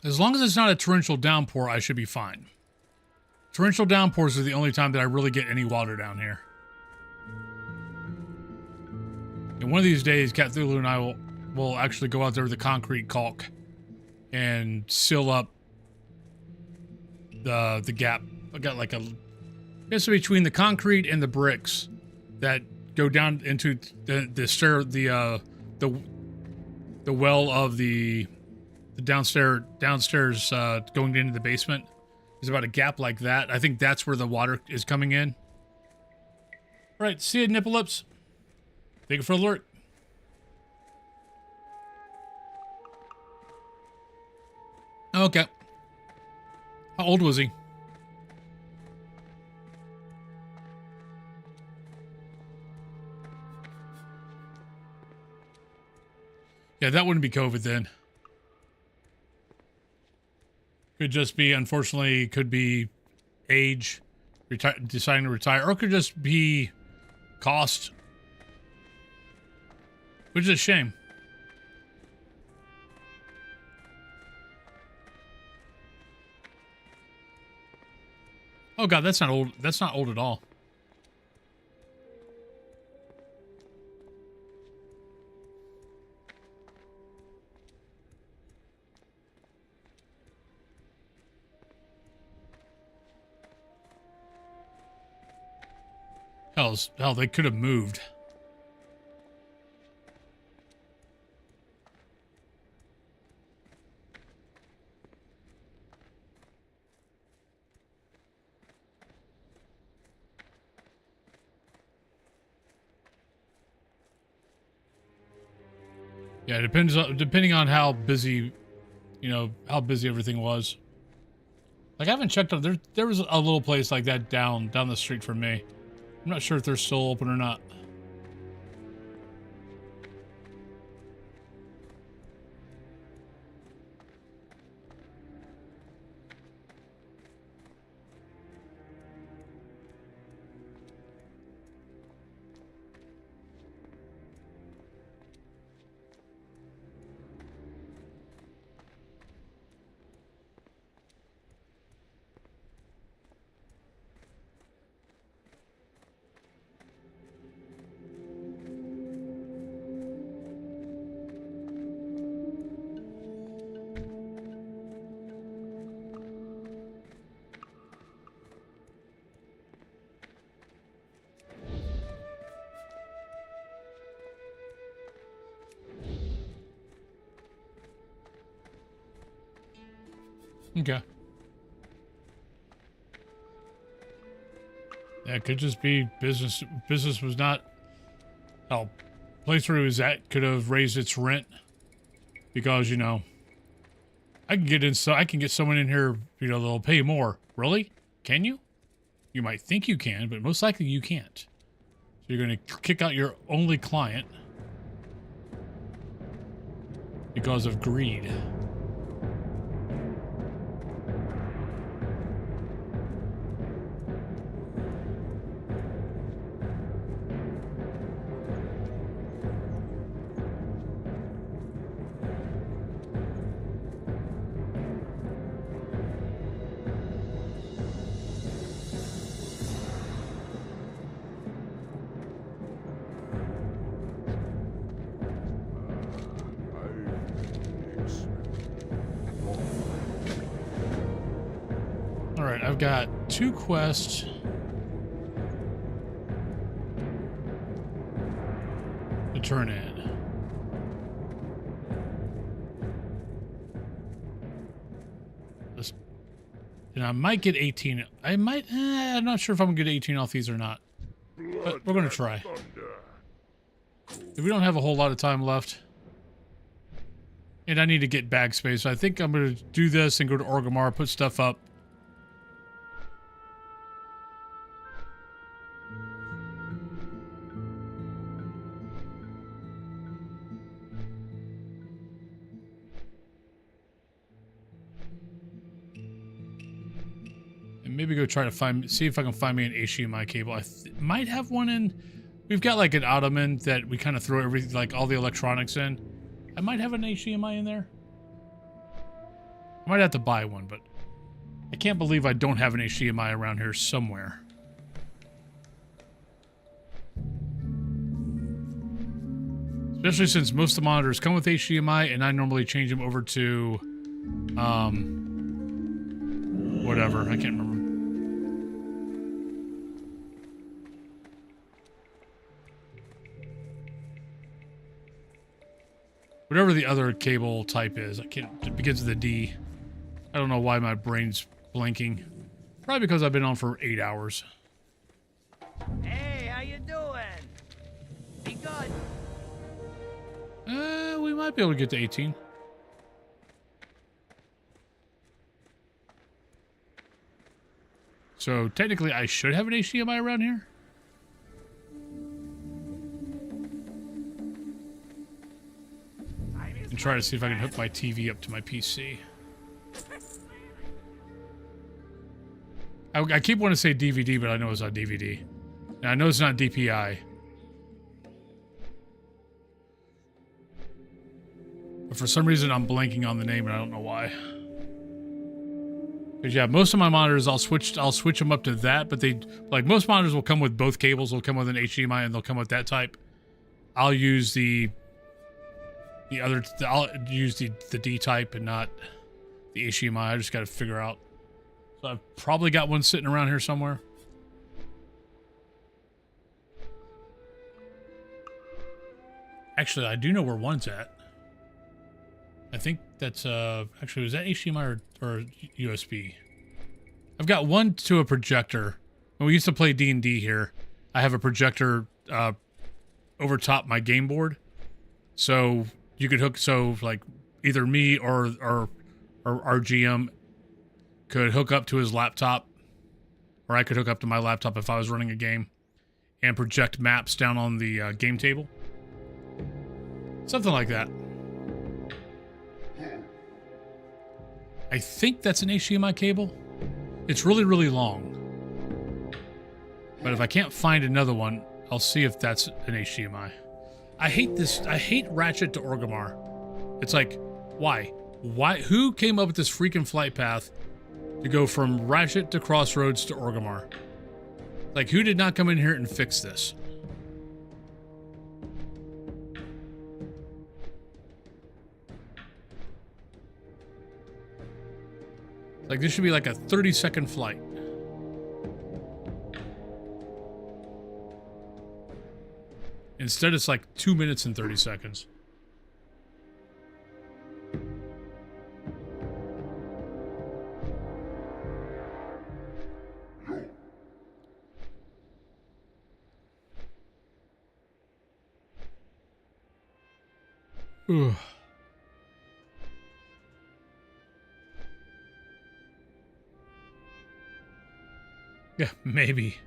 As long as it's not a torrential downpour, I should be fine. Torrential downpours are the only time that I really get any water down here. And one of these days, Cthulhu and I will actually go out there with the concrete caulk and seal up the gap. I got like it's between the concrete and the bricks that go down into the well of the downstairs going into the basement. There's about a gap like that. I think that's where the water is coming in. All right, see you, Nipple Lips. Thank you for the alert. Okay. How old was he? Yeah, that wouldn't be COVID then. Could just be, unfortunately, could be age, deciding to retire, or it could just be cost, which is a shame. Oh God, that's not old. That's not old at all. Hell, they could have moved. Yeah, depending on how busy, how busy everything was. Like, I haven't checked out, there was a little place like that down the street from me. I'm not sure if they're still open or not. Okay. Yeah, it could just be business. Business was not. Hell, place where it was at could have raised its rent because I can get someone in here. They'll pay more. Really? Can you? You might think you can, but most likely you can't. So you're going to kick out your only client because of greed. All right, I've got 2 quests. To turn in. And I might get 18. I might, I'm not sure if I'm gonna get 18 off these or not. But we're gonna try. We don't have a whole lot of time left. And I need to get bag space. So I think I'm gonna do this and go to Orgrimmar, put stuff up. Maybe go try to see if I can find me an HDMI cable. I might have one in. We've got like an ottoman that we kind of throw everything, like all the electronics in. I might have an HDMI in there. I might have to buy one, but I can't believe I don't have an HDMI around here somewhere. Especially since most of the monitors come with HDMI, and I normally change them over to, whatever. I can't remember. Whatever the other cable type is, I can't. It begins with a D. I don't know why my brain's blinking. Probably because I've been on for 8 hours. Hey, how you doing? Be good. We might be able to get to 18. So technically, I should have an HDMI around here. And try to see if I can hook my TV up to my PC. I keep wanting to say DVD, but I know it's not DVD. And I know it's not DPI. But for some reason, I'm blanking on the name, and I don't know why. Because yeah, most of my monitors, I'll switch them up to that. But like most monitors will come with both cables. They'll come with an HDMI, and they'll come with that type. I'll use I'll use the D type and not the HDMI. I just got to figure out. So I've probably got one sitting around here somewhere. Actually, I do know where one's at. I think that's, actually, was that HDMI or USB? I've got one to a projector. When we used to play D&D here, I have a projector, over top my game board. So you could hook, so like either me or our GM could hook up to his laptop, or I could hook up to my laptop if I was running a game and project maps down on the game table. Something like that. I think that's an HDMI cable. It's really, really long. But if I can't find another one, I'll see if that's an HDMI. I hate this. I hate Ratchet to Orgrimmar. It's like, why? Why? Who came up with this freaking flight path to go from Ratchet to Crossroads to Orgrimmar? Like, who did not come in here and fix this? Like, this should be like a 30-second flight. Instead, it's like 2 minutes and 30 seconds. Ugh. Yeah, maybe.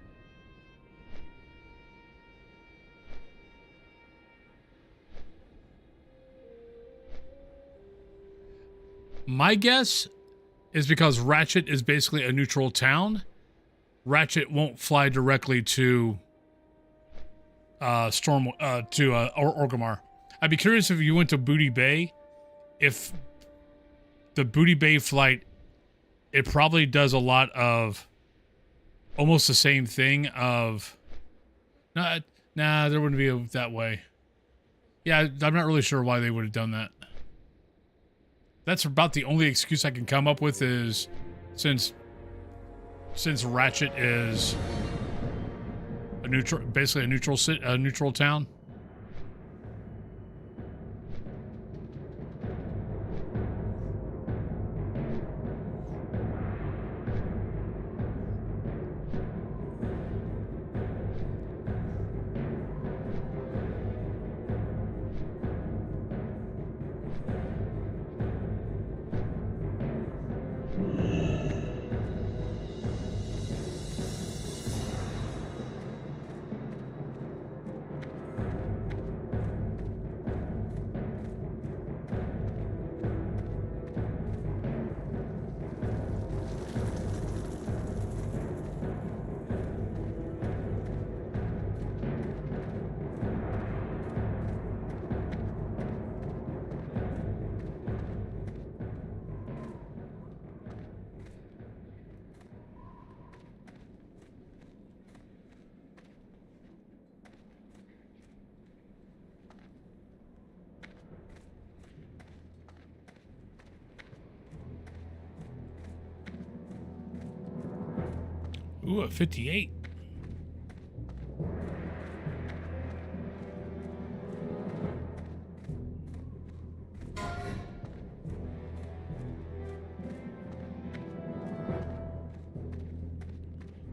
My guess is because Ratchet is basically a neutral town, Ratchet won't fly directly to Orgrimmar. I'd be curious if you went to Booty Bay, if the Booty Bay flight, it probably does a lot of almost the same thing of, nah, there wouldn't be that way. Yeah, I'm not really sure why they would have done that. That's about the only excuse I can come up with is since since Ratchet is a neutral, basically a neutral town. Ooh, a 58.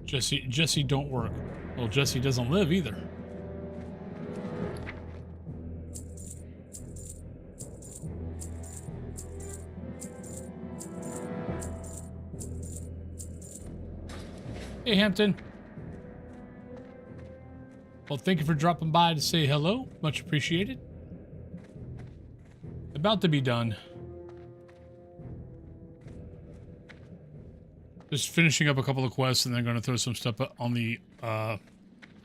Jesse don't work. Well, Jesse doesn't live either. Hey, Hampton. Well, thank you for dropping by to say hello. Much appreciated. About to be done. Just finishing up a couple of quests and then going to throw some stuff on the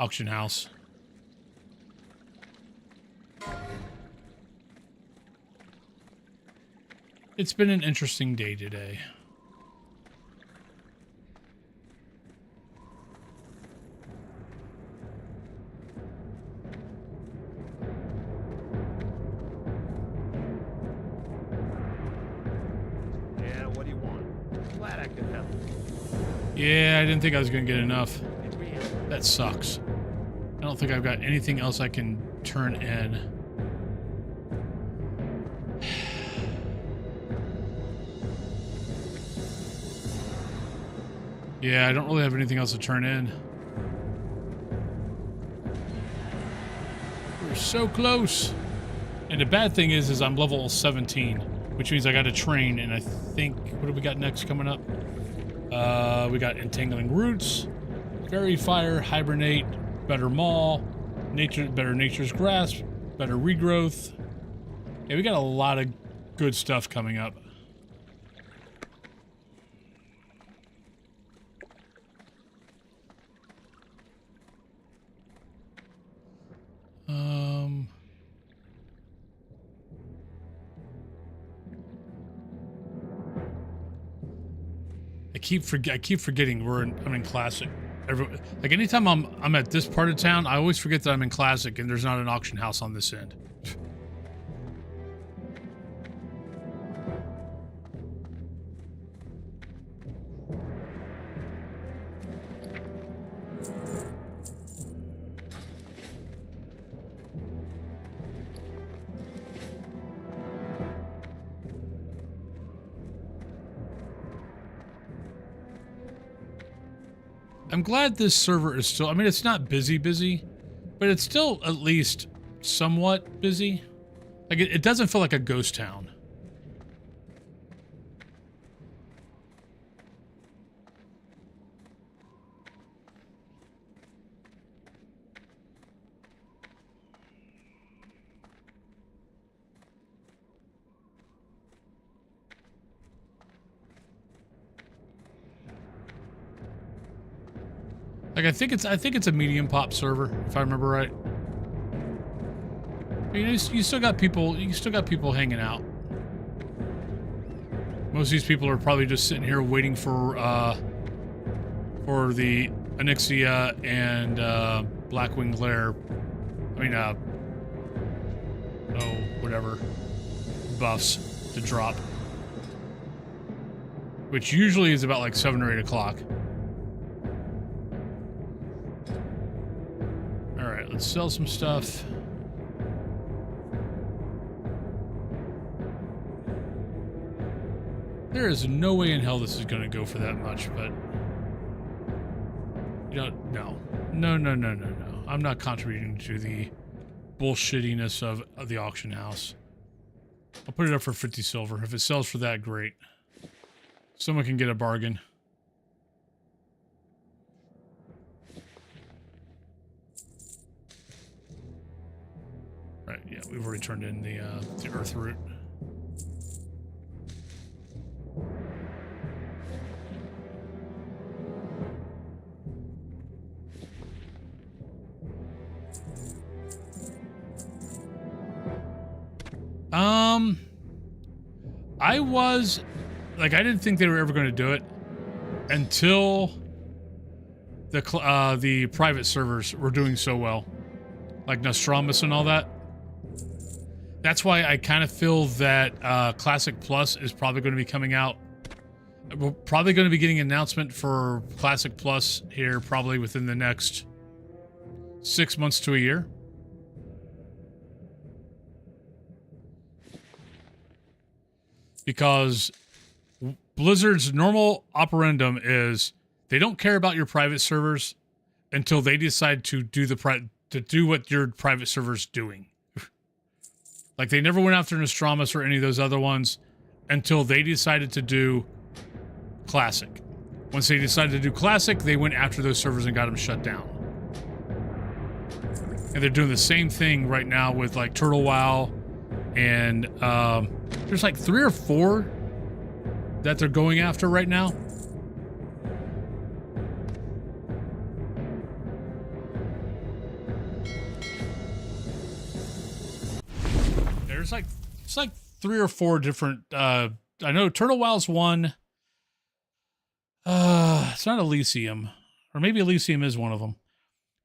auction house. It's been an interesting day today. Yeah, I didn't think I was going to get enough. That sucks. I don't think I've got anything else I can turn in. Yeah, I don't really have anything else to turn in. We're so close. And the bad thing is I'm level 17, which means I got to train, and I think, what do we got next coming up? We got Entangling Roots, Fairy Fire, Hibernate, Better Maul, Better Nature's Grasp, Better Regrowth. Yeah, we got a lot of good stuff coming up. I keep forgetting I'm in Classic. Like anytime I'm at this part of town, I always forget that I'm in Classic and there's not an auction house on this end. I'm glad this server is still, I mean, it's not busy, but it's still at least somewhat busy. Like, it doesn't feel like a ghost town. Like, I think it's a medium pop server, if I remember right. You know, you still got people hanging out. Most of these people are probably just sitting here waiting for the Onyxia and Blackwing Glare. I mean, whatever buffs to drop, which usually is about like 7 or 8 o'clock. let's sell some stuff. There is no way in hell this is going to go for that much, but you know, no. I'm not contributing to the bullshittiness of the auction house. I'll put it up for 50 silver. If it sells for that, great. Someone can get a bargain. Right, yeah, we've already turned in the earth root. I was like, I didn't think they were ever going to do it until the private servers were doing so well, like Nostramus and all that. That's why I kind of feel that Classic Plus is probably going to be coming out. We're probably going to be getting an announcement for Classic Plus here probably within the next 6 months to a year. Because Blizzard's normal operandum is they don't care about your private servers until they decide to do what your private server's doing. Like, they never went after Nostramus or any of those other ones until they decided to do Classic. Once they decided to do Classic, they went after those servers and got them shut down. And they're doing the same thing right now with, like, Turtle WoW. And there's like 3 or 4 that they're going after right now. There's like, it's like 3 or 4 different, I know Turtle WoW's one. It's not Elysium, or maybe Elysium is one of them.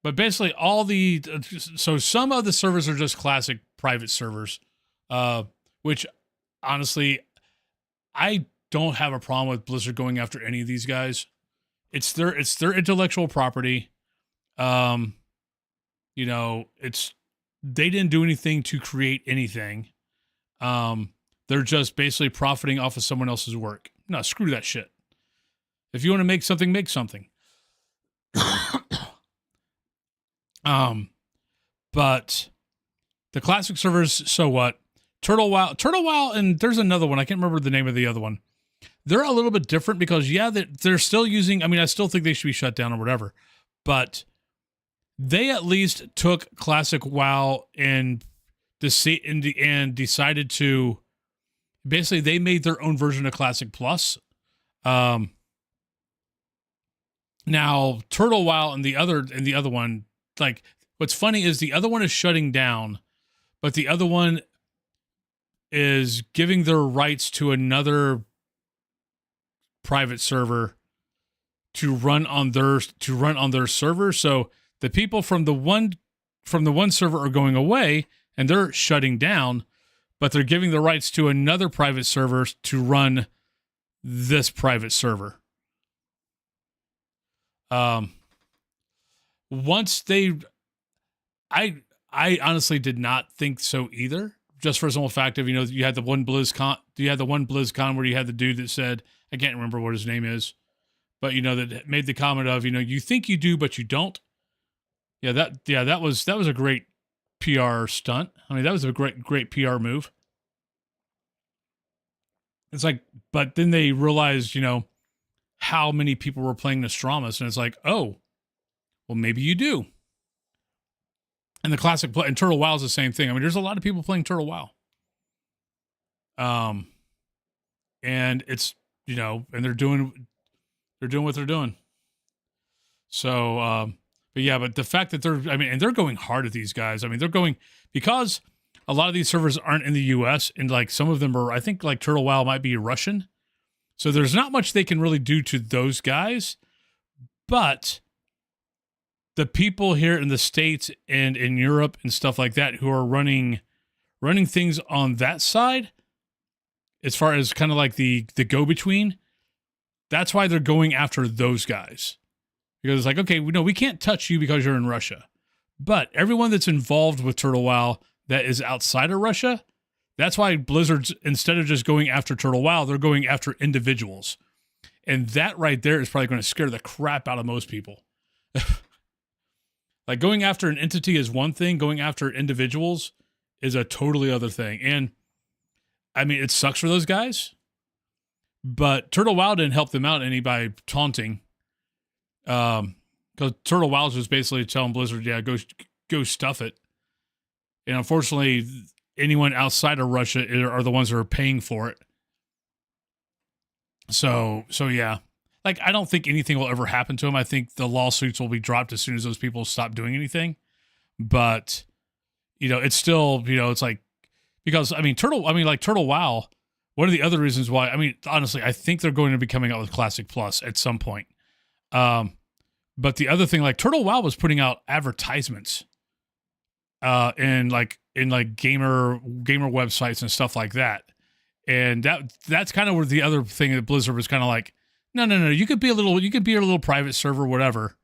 But basically all the, so some of the servers are just classic private servers. Which honestly, I don't have a problem with Blizzard going after any of these guys. It's their intellectual property. You know, they didn't do anything to create anything. They're just basically profiting off of someone else's work. No, screw that shit. If you want to make something, make something. But the classic servers, so what? Turtle WoW, and there's another one. I can't remember the name of the other one. They're a little bit different because, yeah, they're still using, I mean, I still think they should be shut down or whatever, but they at least took Classic WoW and decided to, basically, they made their own version of Classic Plus. Now, Turtle WoW and the other one, like, what's funny is the other one is shutting down, but the other one is giving their rights to another private server to run on their server. So the people from the one server are going away and they're shutting down, but they're giving the rights to another private server to run this private server. Once they, I honestly did not think so either. Just for the simple fact of, you know, you had the one BlizzCon where you had the dude that said, I can't remember what his name is, but, you know, that made the comment of, you know, you think you do, but you don't. Yeah, that was a great PR stunt. I mean, that was a great PR move. It's like, but then they realized, you know, how many people were playing Nostramus, and it's like, oh, well, maybe you do. And the classic and Turtle WoW is the same thing. I mean, there's a lot of people playing Turtle WoW. And it's, you know, and they're doing what they're doing. So, but yeah, but the fact that and they're going hard at these guys. I mean, they're going, because a lot of these servers aren't in the US, and like some of them are, I think like Turtle WoW might be Russian. So there's not much they can really do to those guys, but the people here in the States and in Europe and stuff like that who are running things on that side, as far as kind of like the go-between, that's why they're going after those guys. Because it's like, okay, we can't touch you because you're in Russia, But everyone that's involved with Turtle WoW that is outside of Russia, that's why Blizzard's, instead of just going after Turtle WoW, they're going after individuals. And that right there is probably going to scare the crap out of most people. Like going after an entity is one thing, going after individuals is a totally other thing. And I mean, it sucks for those guys, but Turtle WoW didn't help them out any by taunting. Because Turtle WoW was basically telling Blizzard, yeah, go stuff it. And unfortunately, anyone outside of Russia are the ones that are paying for it. So yeah. Like, I don't think anything will ever happen to them. I think the lawsuits will be dropped as soon as those people stop doing anything. But, it's still, it's like, because, Turtle WoW, one of the other reasons why, honestly, I think they're going to be coming out with Classic Plus at some point. But the other thing, like, Turtle WoW was putting out advertisements in gamer websites and stuff like that. And that's kind of where the other thing that Blizzard was kind of like, no, you could be a little private server, whatever.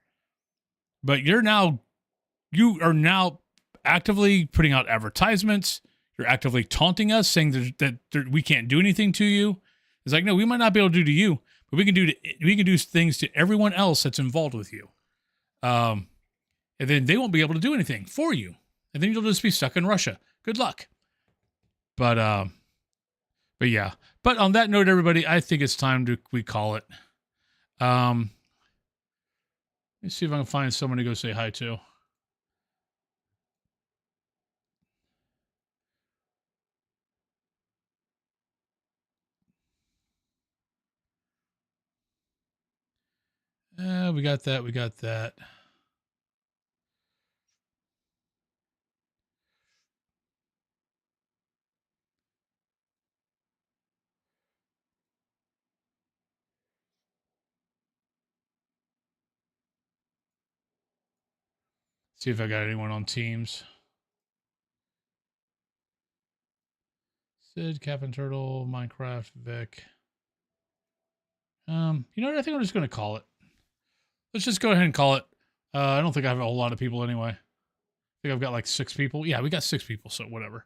But you are now actively putting out advertisements. You're actively taunting us, saying that we can't do anything to you. It's like, no, we might not be able to do to you, but we can do things to everyone else that's involved with you. And then they won't be able to do anything for you. And then you'll just be stuck in Russia. Good luck. But yeah. But on that note, everybody, I think it's time we call it. Let me see if I can find someone to go say hi to. We got that. See if I got anyone on Teams. Sid, Captain Turtle, Minecraft, Vic. You know what? I think I'm just going to call it. Let's just go ahead and call it. I don't think I have a whole lot of people anyway. I think I've got like 6 people. Yeah, we got 6 people, so whatever.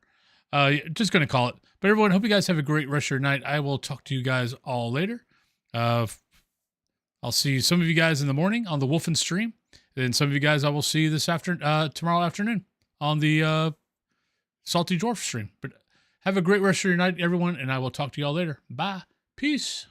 Just going to call it. But everyone, hope you guys have a great rest of your night. I will talk to you guys all later. I'll see some of you guys in the morning on the Wolfen stream. And some of you guys I will see tomorrow afternoon on the Salty Dwarf stream. But have a great rest of your night, everyone, and I will talk to you all later. Bye. Peace.